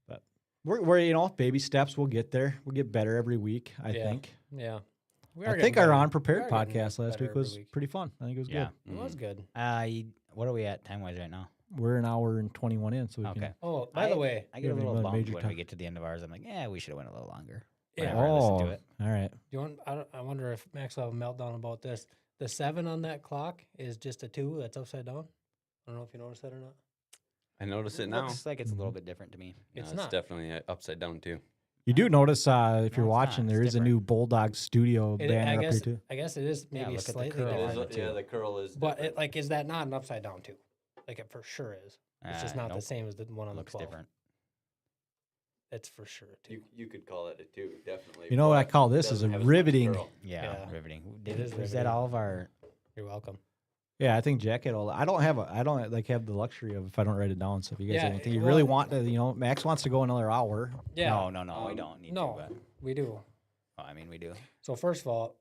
But we're baby steps. We'll get there. We'll get better every week. I Yeah. think. Yeah. We I are think getting our better. unprepared We are getting podcast last better week every was week. pretty fun. I think it was Yeah. It was good. What are we at time wise right now? good. We're an hour and 21 in, so we Okay. can. Oh, by the way, I get a have any little other bummed major when time? we get to the end of ours. I'm like, yeah, we should have went a little longer. yeah. Whenever I listen to Oh, it. all right. Do you want? I wonder if Max will have a meltdown about this. The 7 on that clock is just a 2 that's upside down. I don't know if you noticed that or not. I notice it now. Looks like it's a Mm-hmm. little bit different to me. No, It's it's not. definitely upside down too. You do notice if No, you're it's not. watching, there It's is a new Bulldog Studio I banner up guess. here too. I guess it is Yeah, maybe look at the slightly curl. different. It is, yeah, the curl is. But different. is that not an upside down 2? Like it for sure is. It's just not the Nope. same as the one on Looks the 12. different. It's for sure a 2. you could call it a 2, definitely. You know what I but call it this is doesn't a have as much riveting. curl. Yeah, Yeah. riveting. It is Is riveting. that all of our? You're welcome. Yeah, I think Jack had all. I don't have have the luxury of if I don't write it down. So if you guys Yeah, have anything you well- really want to, Max wants to go another hour. Yeah. No, we don't need no, to. But, we do. oh, I mean, we do. So first of all,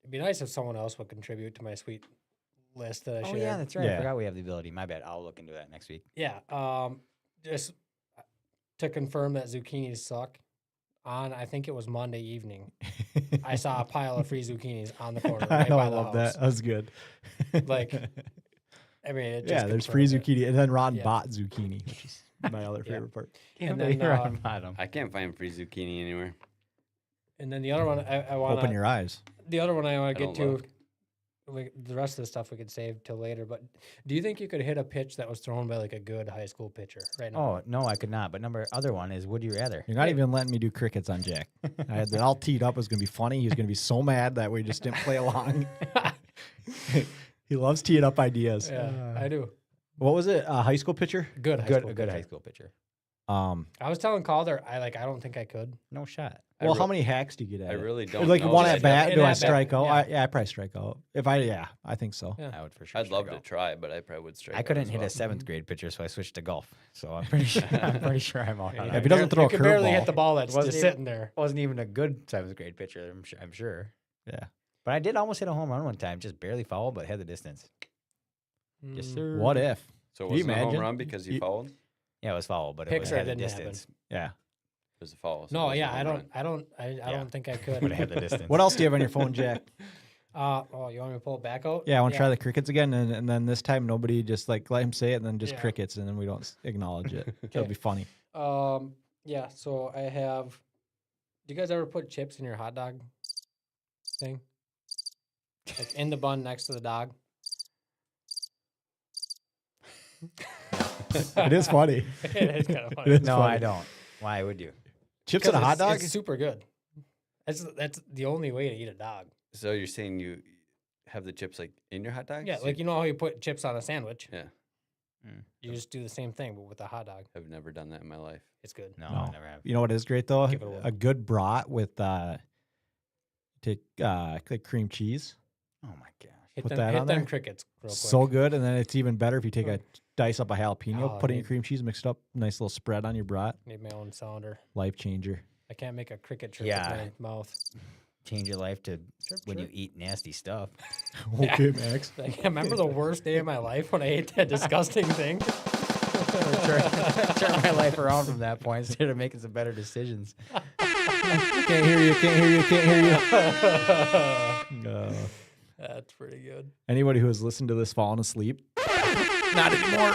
it'd be nice if someone else would contribute to my sweet list that I Oh shared. yeah, that's right. Yeah. I forgot we have the ability. My bad. I'll look into that next week. Yeah. Just to confirm that zucchinis suck. I think it was Monday evening. I saw a pile of free zucchinis on the corner. I Right know, by I the love that. house. That was good. Like, I mean, it just yeah, there's free confirmed it. zucchini, and then Ron Yeah. bought zucchinni, which is my other Yeah. favorite part. And believe then, you're on bottom. I can't find free zucchini anywhere. And then the other one I want Open your eyes. the other one I want I to get don't to. look. Like the rest of the stuff we could save till later. But do you think you could hit a pitch that was thrown by like a good high school pitcher right now? Oh no, I could not. But other one is would you rather? You're not even letting me do crickets on Jack. I had that all teed up. It was going to be funny. He was going to be so mad that we just didn't play along. He loves teeing up ideas. Yeah, I do. What was it? High school pitcher? Good high Good, school a good pitcher. high school pitcher. I was telling Calder, I don't think I could. No shot. Well, re- how many hacks do you get at I it? really Or don't like know. one Just at bat? an Do I at bat, strike out? yeah. I probably strike out. I think so. Yeah. I would for sure. I'd love strike to out. try, but I probably would strike. I out couldn't as hit well. a 7th grade pitcher, so I switched to golf. So I'm pretty sure. I'm pretty sure I'm out. on if that. he doesn't throw you a can barely hit curveball. the ball that's Wasn't just even- sitting there. Wasn't even a good 7th grade pitcher. I'm sure. Yeah. But I did almost hit a home run one time, just barely fouled, but had the distance. Yes, Mm. sir. What if? So it Can you wasn't a home imagine? run because you You- fouled? It Yeah, it was foul, but it Pixar was had the didn't happen. distance. Yeah. was a foul. so it No, wasn't a yeah, home run. I Yeah. don't think I could. Would have had the distance. What else do you have on your phone, Jack? Oh, you want me to pull it back out? Yeah, I want to try the crickets again, and then this time nobody just like let him say it, and then just Yeah. crickets, and then we don't acknowledge it. It'll Okay. be funny. Yeah, so I have. Do you guys ever put chips in your hot dog thing? Like in the bun next to the dog? It is funny. It is kind of funny. It is No, funny. I don't. Why would you? Chips in a hot dog? It's super good. That's the only way to eat a dog. So you're saying you have the chips like in your hot dog? Yeah, So like you know how you put chips on a sandwich? Yeah, You just do the same thing, but with a hot dog. I've never done that in my life. It's good. No, No. I never have. You know what is great though? Give it a whirl. A good brat with take like cream cheese. Oh my gosh. Hit Put them, that hit on them there. crickets real quick. So good, and then it's even better if you take a dice up a jalapeno, Oh, put it in neat. cream cheese, mix it up, nice little spread on your brat. Need my own sounder. Life changer. I can't make a cricket chirp Yeah. with my mouth. Change your life to when you chirp. eat nasty stuff. Okay, Max. Like, I remember the worst day of my life when I ate that disgusting thing. Turn my life around from that point instead of making some better decisions. Can't hear you. Can't hear you. Can't hear you. That's pretty good. Anybody who has listened to this falling asleep, not anymore.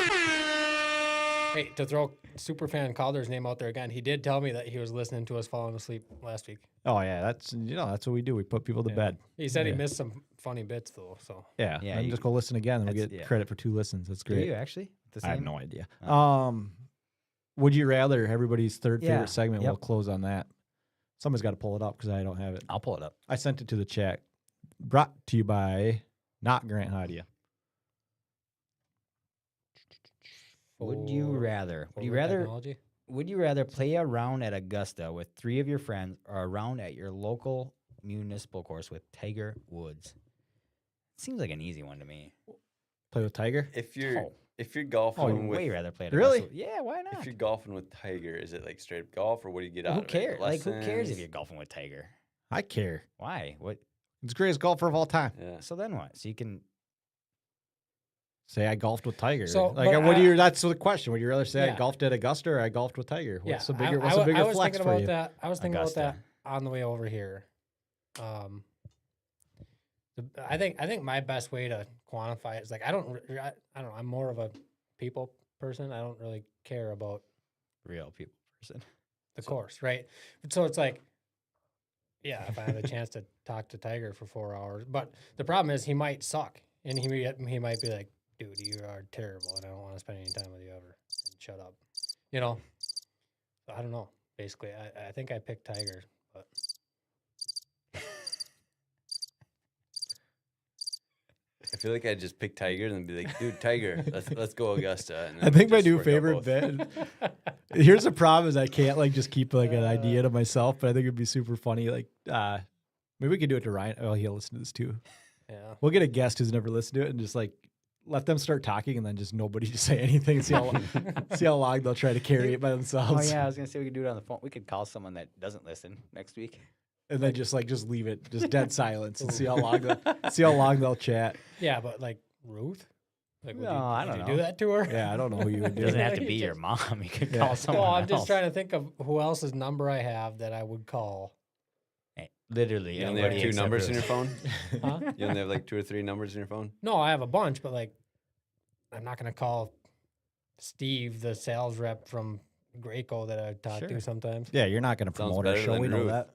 Hey, to throw Superfan Calder's name out there again, he did tell me that he was listening to us falling asleep last week. Oh yeah, that's that's what we do. We put people to Yeah. bed. He said Yeah. he missed some funny bits though. So Yeah, Yeah, and you- just go listen again, and we that's- get yeah. credit for 2 listens. That's Do great. you actually? The I have same? no idea. Oh. Would you rather? Everybody's third Yeah, favorite segment. yep. We'll close on that. Somebody's got to pull it up because I don't have it. I'll pull it up. I sent it to the chat. Brought to you by not Grant Hadia. Would you for rather? Would you forward rather? technology? Would you rather play a round at Augusta with 3 of your friends or a round at your local municipal course with Tiger Woods? Seems like an easy one to me. Play with Tiger. If you're Oh. if you're golfing I would with way rather play at Really? Augusta. Yeah, why not? if you're golfing with Tiger, is it like straight up golf or what do you get Well, out who of cares? it? Like, who cares if Lessons? you're golfing with Tiger? I care. Why? What? It's the greatest golfer of all time. Yeah. So then what? So you can. Say I golfed with Tiger. So, like, but what do I- you? That's the question. Would you rather say I Yeah. golfed at Augusta or I golfed with Tiger? What's the bigger? I, What's the bigger I was flex thinking for about you? that. I was thinking about Augusta. that on the way over here. I think my best way to quantify it is like I don't know. I'm more of a people person. I don't really care about Real people person. the course, right? So it's like, yeah, if I have a chance to talk to Tiger for 4 hours, but the problem is he might suck, and he might be like, dude, you are terrible, and I don't want to spend any time with you ever. And shut up, you know. I don't know. Basically, I think I picked Tiger, but I feel like I'd just pick Tiger and be like, dude, Tiger, let's go Augusta. And I then think my just new work out favorite both. bit. Here's the problem: is I can't like just keep like an idea to myself, but I think it'd be super funny. Like, maybe we could do it to Ryan. Oh, he'll listen to this too. yeah. We'll get a guest who's never listened to it and just like let them start talking, and then just nobody just say anything. And see how long they'll try to carry it by Oh themselves. yeah, I was gonna say we could do it on the phone. We could call someone that doesn't listen next week. And then just leave it, just dead silence, and see how long they'll chat. Yeah, but like Ruth, like would No, you, I would don't you know. do that to her? Yeah, I don't know who you would It do. doesn't have to You be your just- mom. You could Yeah. call someone. Well, I'm just else. trying to think of who else's number I have that I would call. Hey, literally, You only have anybody 2 except numbers in Ruth. your phone? Huh? You only have like 2 or 3 numbers in your phone? No, I have a bunch, but like, I'm not gonna call Steve, the sales rep from Graco that I talk Sure. to sometimes. Yeah, you're not going to Sounds promote our better show. than We know Ruth. that.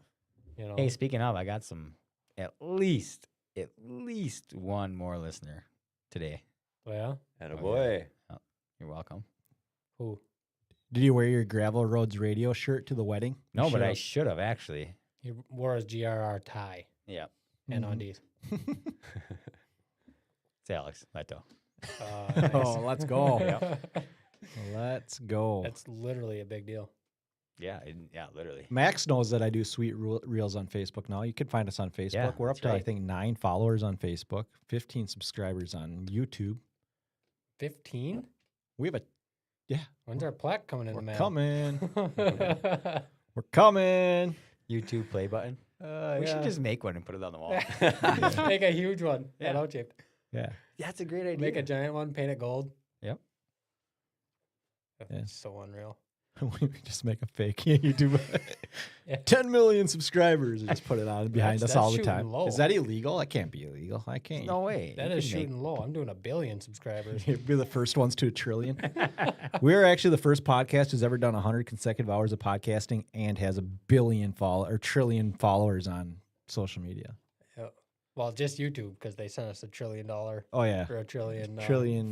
You know, Hey, speaking of, I got at least one more listener today. well, Attaboy. You're welcome. who? Did you wear your Gravel Roads radio shirt to the wedding? You No, but I should've. should have actually. He wore his GRR tie Yeah, and Mhm. undies. it's Alex Leto. Oh, let's go. Yep. Let's go. That's literally a big deal. Yeah, yeah, literally. Max knows that I do sweet reels on Facebook now. You can find us on Facebook. Yeah, We're up that's to, I right. think, 9 followers on Facebook, 15 subscribers on YouTube. 15? We have a, When's our plaque coming in we're the mail? coming. We're coming. YouTube play button. We should just make one and put it on the wall. Make a huge one. Yeah. Don't you? Yeah. That's a great idea. Make a giant one, paint it gold. Yep. That's Yeah. so unreal. We just make a fake YouTube. Yeah. 10 million subscribers and just put it on behind That's- us all that's the time. shooting low. Is that illegal? That can't be illegal. I can't. no way. That You is could make- shooting low. I'm doing 1 billion subscribers. You'd be the first ones to a trillion. We're actually the first podcast who's ever done 100 consecutive hours of podcasting and has 1 billion trillion followers on social media. Well, just YouTube because they sent us $1 trillion or Oh yeah, $1 trillion, trillion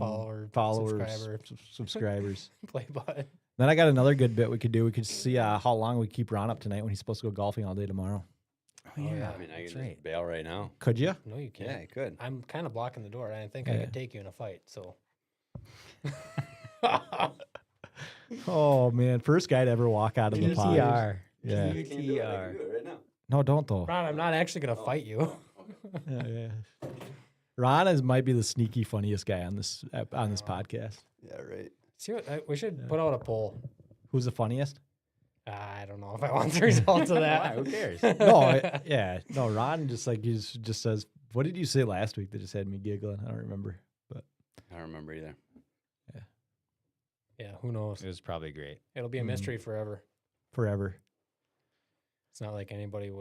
followers, subscribers. play button. Then I got another good bit we could do. We could see how long we keep Ron up tonight when he's supposed to go golfing all day tomorrow. yeah. I mean, I That's can right. just bail right now. Could you? No, you can't. Yeah, I could. I'm kind of blocking the door. I think I Yeah. could take you in a fight. So. Oh man, first guy to ever walk out of the pod. PTR. Yeah. PTR. right now. No, don't though. Ron, I'm not actually gonna fight you. Yeah. Ron might be the sneaky funniest guy on this podcast. Yeah, right. See what, we should put out a poll. Who's the funniest? I don't know if I want the results of Why? that. Who cares? No, Ron just says, "What did you say last week?" That just had me giggling. I don't remember, but I don't remember either. Yeah, who knows? It was probably great. It'll be a mystery forever. forever. It's not like anybody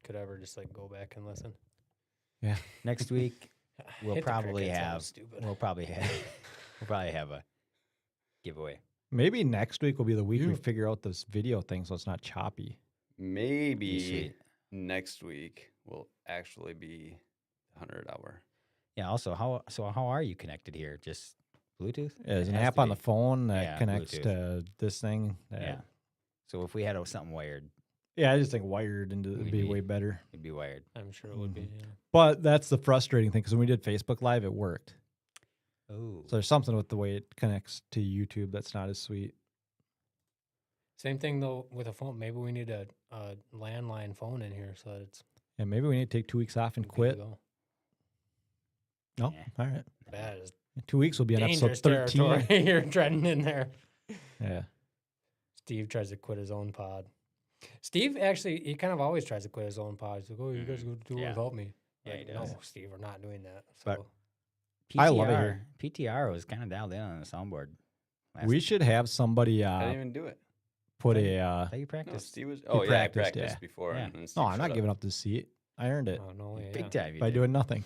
could ever just like go back and listen. Next week we'll Hit the probably crickets, that have was stupid. we'll probably have a giveaway. Maybe next week will be the week we You- figure out this video thing, so it's not choppy. Maybe sweet. next week will actually be 100 hour. Yeah. Also, how are you connected here? Just Bluetooth? There's It an has app to on be. the phone that Yeah, connects Bluetooth. to this thing. Yeah. So if we had something wired, Yeah, I just think wired into it'd We'd be be- way better. it'd be wired. I'm sure it would be. Yeah. But that's the frustrating thing because when we did Facebook Live, it worked. Oh. So there's something with the way it connects to YouTube that's not as sweet. Same thing though with a phone. Maybe we need a landline phone in here so that it's Yeah, maybe we need to take 2 weeks off and good to quit. go. No, Yeah. all right. That is 2 weeks will be on dangerous episode 13. territory. You're treading in there. Yeah. Steve tries to quit his own pod. Steve actually, he kind of always tries to quit his own pod. He's like, "Oh, you guys go do it Yeah. without me." Yeah, Like, he does. No, Steve, we're not doing that. But- So I love it here. PTR was kind of dialed in on the soundboard. We should have somebody I didn't even do it. put Thought a. thought you No, practiced. Steve was. Oh, yeah, I practiced, practiced yeah. before. Yeah. And then No, Steve I'm shut not up. giving up the seat. I earned it oh no, yeah. Big time. You by did. doing nothing.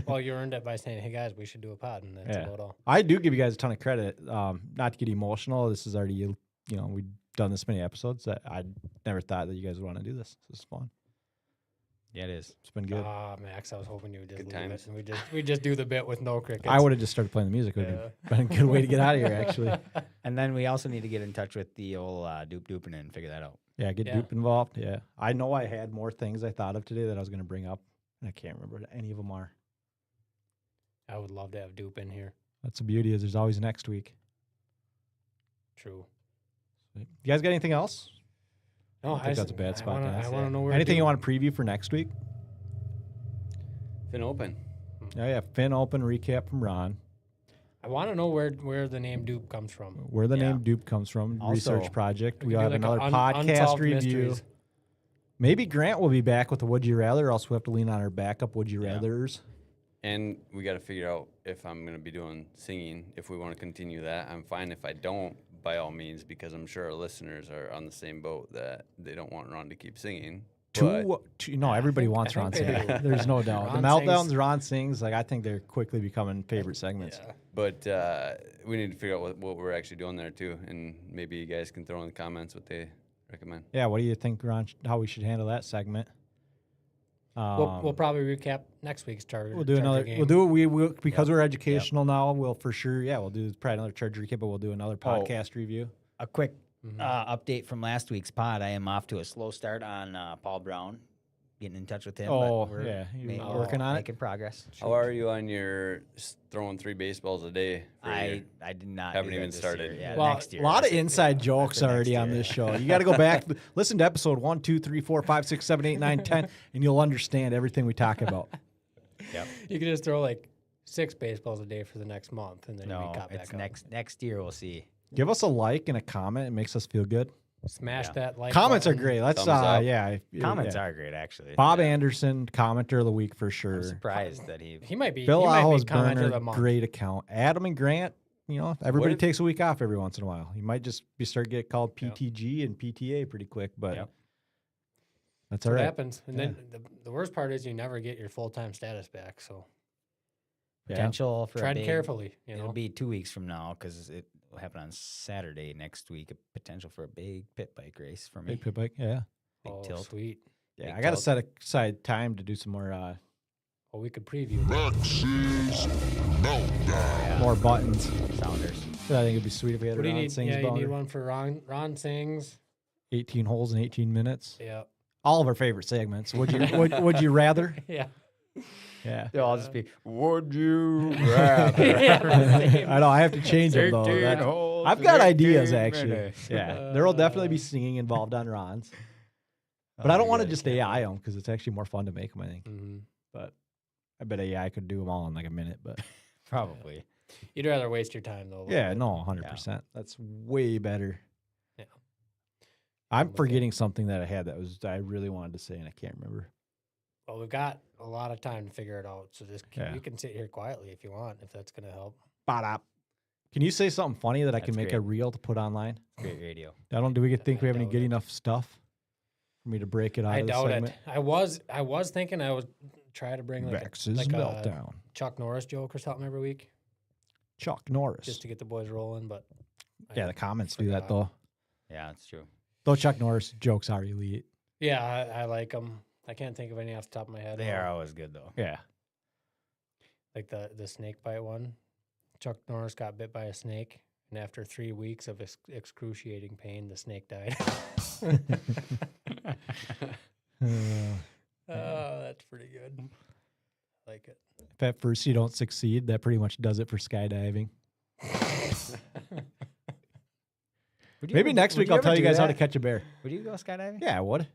Well, you earned it by saying, "Hey guys, we should do a pod," and that's Yeah. about all. I do give you guys a ton of credit. Not to get emotional. This is already, we've done this many episodes that I never thought that you guys would want to do this. This is fun. Yeah, it is. It's been good. Ah, Max, I was hoping you would just Good leave times. it, and we just do the bit with no crickets. I would have just started playing the music. It would have Yeah. been a good way to get out of here, actually. And then we also need to get in touch with the old Doop Doopin and figure that out. Yeah, get Yeah. Dupe involved. Yeah. I know I had more things I thought of today that I was going to bring up, and I can't remember what any of them are. I would love to have Dupe in here. That's the beauty is there's always next week. True. You guys got anything else? No, don't think that's a bad spot to I ask. want to know where. Anything you Dupe- want to preview for next week? Fin open. Oh, yeah. Finn Open recap from Ron. I want to know where the name Dupe comes from. Where the Yeah. name Dupe comes from. Also, research project. We could do have like a another podcast Unsolved review. Mysteries. Maybe Grant will be back with the Would You Rather, or else we have to lean on our backup Would You Yeah. Rathers. And we got to figure out if I'm going to be doing singing. If we want to continue that, I'm fine. If I don't, by all means, because I'm sure our listeners are on the same boat that they don't want Ron to keep singing. But No, everybody think- wants I Ron think they singing. do. There's no doubt. Ron the meltdowns sings- Ron sings, like I think they're quickly becoming favorite segments. Yeah. But we need to figure out what we're actually doing there too, and maybe you guys can throw in the comments what they recommend. Yeah, what do you think, Ron? How we should handle that segment? We'll probably recap next week's Charger. We'll do Charger another. game. We'll do it. We because we're educational now. We'll for sure. Yeah, we'll do probably another Charger recap, but we'll do another podcast review. A quick Mhm. update from last week's pod. I am off to a slow start on Paul Brown. Getting in touch with him. Oh, but we're yeah, you ma- working on it? making progress. How are you on your throwing 3 baseballs a day? for I did not. Haven't do that even this started. Year. Yeah, Well, next year. a lot of That's it. inside That's jokes the next already on year. this show. You got to go back, listen to episode 1, 2, 3, 4, 5, 6, 7, 8, 9, 10, and you'll understand everything we talk about. Yep. You could just throw like 6 baseballs a day for the next month, and then you'll No, be caught back it's up. next year. We'll see. Give us a like and a comment. It makes us feel good. Smash Yeah. that like. Comments are button. great. Let's Thumbs up. Comments yeah. are great, actually. Bob Yeah. Anderson, commenter of the week for I'm sure. surprised that he. He might be. Phil he might Aho's be commenter of burner, the month. great account. Adam and Grant, everybody if- takes a week off every once in a while. You might just start get called Yep. PTG and PTA pretty quick, but Yep. that's That's all what right. happens. And then the worst part is you never get your full time status back. So Yeah. Potential for a tread big- carefully. You It'll know. be 2 weeks from now because it will happen on Saturday next week. A potential for a big pit bike race for me. Big pit bike, yeah. Big Oh, tilt. sweet. Yeah, Big I got to tilt. set aside time to do some more Well, we could preview. Max's Meltdown. more buttons. Sounders. So I think it'd be sweet if we had What a do you Ron need? Sings Yeah, you need boner. one for Ron. Ron sings. 18 holes in 18 minutes. Yeah. all of our favorite segments. Would you rather? Yeah. Yeah. They'll all just be, would you rather? I know. I have to change them though. 13 That- holes, I've got 13 ideas actually. minutes. Yeah, there will definitely be singing involved on Ron's, but I don't want to just AI them because it's actually more fun to make them. I think, Mm-hmm. but I bet AI could do them all in like a minute. But Probably. You'd rather waste your time though. a little yeah, bit. no, 100%. That's way better. Yeah. I'm with it. forgetting something that I had that was I really wanted to say and I can't remember. Well, we've got a lot of time to figure it out, so just Yeah. you can sit here quietly if you want, if that's gonna help. Ba-da. Can you say something funny that I can That's make great. a reel to put online? Great radio. Do we think we have any doubt good it. enough stuff for me to break it out I of the doubt segment? it. I was thinking I would try to bring like Vex's a meltdown. Chuck Norris joke or something every week, Chuck Norris. just to get the boys rolling. But Yeah, I the comments do that forgot. though. Yeah, that's true. Though Chuck Norris jokes are elite. Yeah, I like them. I can't think of any off the top of my head. They are always good, though. Yeah. Like the snake bite one. Chuck Norris got bit by a snake, and after 3 weeks of excruciating pain, the snake died. Oh, that's pretty good. I like it. If at first you don't succeed, that pretty much does it for skydiving. Maybe next week I'll tell you guys how to catch a bear. Would you go skydiving? Yeah, I would.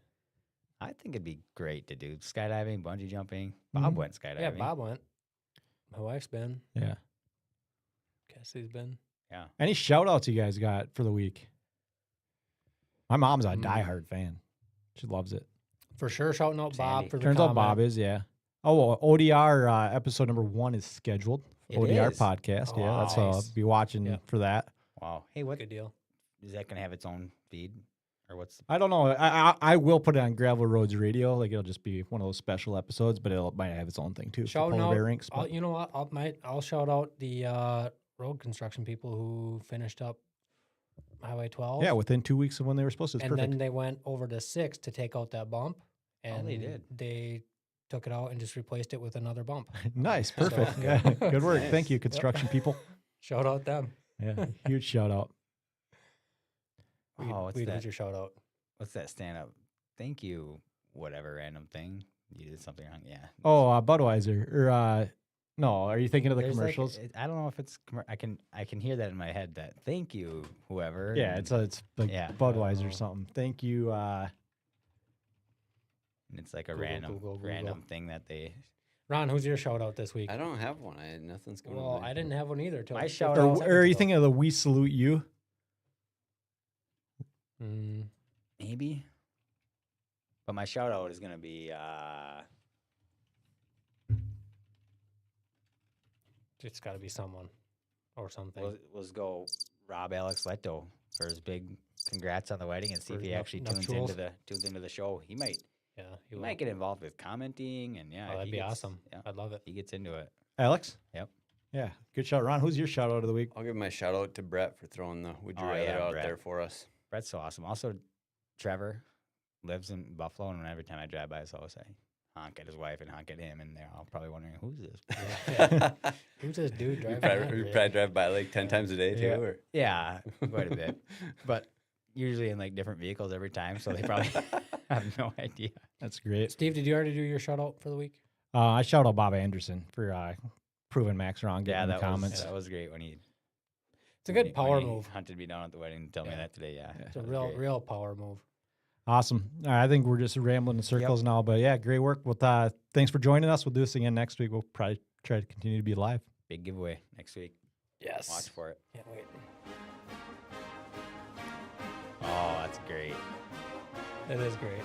I think it'd be great to do skydiving, bungee jumping. Bob Mhm. went skydiving. Yeah, Bob went. My wife's been. Yeah. Cassie's been. Yeah. Any shout outs you guys got for the week? My mom's a Mm. diehard fan. She loves it. For sure, shouting out Bob Sandy. for the Turns out comment. Bob is, yeah. Oh, well, ODR episode number 1 is scheduled. It ODR is? podcast. Yeah, that's Oh, I'll nice. be watching Yeah. for that. Wow. Hey, what Good deal. is that going to have its own feed? Or what's the I don't know. I will put it on Gravel Roads Radio. Like it'll just be one of those special episodes, but it might have its own thing too. for Shouting polar out, bear rinks. But you know what? I'll shout out the road construction people who finished up Highway 12. yeah, within 2 weeks of when they were supposed to. It's and perfect. then they went over to 6 to take out that bump. Oh, And they did. They took it out and just replaced it with another bump. Nice, perfect. So- Yeah, good work. Nice. Thank you, construction people. Shout out them. Yeah, huge shout out. Oh, what's Weed, that? what's your shout out? What's that stand up? Thank you, whatever random thing. You did something wrong. Yeah. Oh, Budweiser or no? Are you thinking of the There's like- commercials? I don't know if it's. I can hear that in my head. That thank you, whoever. Yeah, and it's like Yeah. Budweiser Oh. or something. Thank you. it's like a Google, random Google. random thing that they. Ron, who's your shout out this week? I don't have one. Nothing's going Well, on. I didn't have one either. Till My 15 shout or, out- seconds or are you ago. thinking of the We Salute You? Mm, Maybe. But my shout out is gonna be it's got to be someone or something. let's go Rob Alex Leto for his big congrats on the wedding and see For if he his actually nuptials. tunes into the show. He might Yeah, he will. might get involved with commenting and yeah. Oh, if that'd he be gets- awesome. Yeah, I'd love it. he gets into it. Alex? Yep. Yeah, good shout. Ron, who's your shout out of the week? I'll give my shout out to Brett for throwing the Would You Oh, Rather yeah, out Brett. there for us. Brett's so awesome. Also, Trevor lives in Buffalo, and every time I drive by his house, I honk at his wife and honk at him, and they're all probably wondering who's this. Who's this dude You driving? probably, that? you probably drive by like 10 times a day too. Yeah. Or? Yeah, quite a bit, but usually in like different vehicles every time, so they probably have no idea. That's great. Steve, did you already do your shout out for the week? I shout out Bob Anderson for proving Max wrong, getting Yeah, in the that comments. was great when he. It's a when good he- power when he move. Hunted me down at the wedding to tell me Yeah. that today. Yeah, It's a that was great. real power move. Awesome. All right, I think we're just rambling in circles now, but yeah, great work. Well, thanks for joining us. We'll do this again next week. We'll probably try to continue to be live. Big giveaway next week. Yes. Watch for it. Can't wait. Oh, that's great. That is great.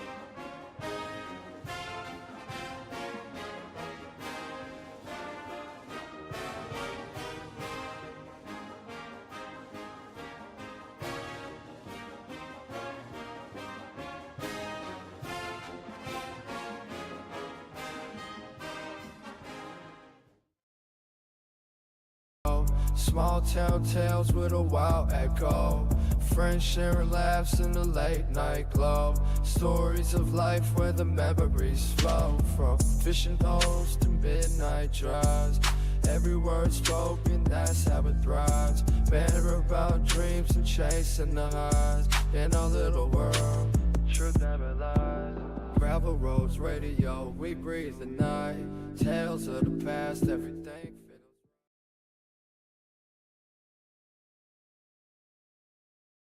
Small town tales with a wild echo. Friends sharing laughs in the late night glow. Stories of life where the memories flow. From fishing poles to midnight drives. Every word spoken, that's how it thrives. Banter about dreams and chasing the highs. In our little world, truth never lies. Gravel Roads Radio, we breathe the night. Tales of the past, everything.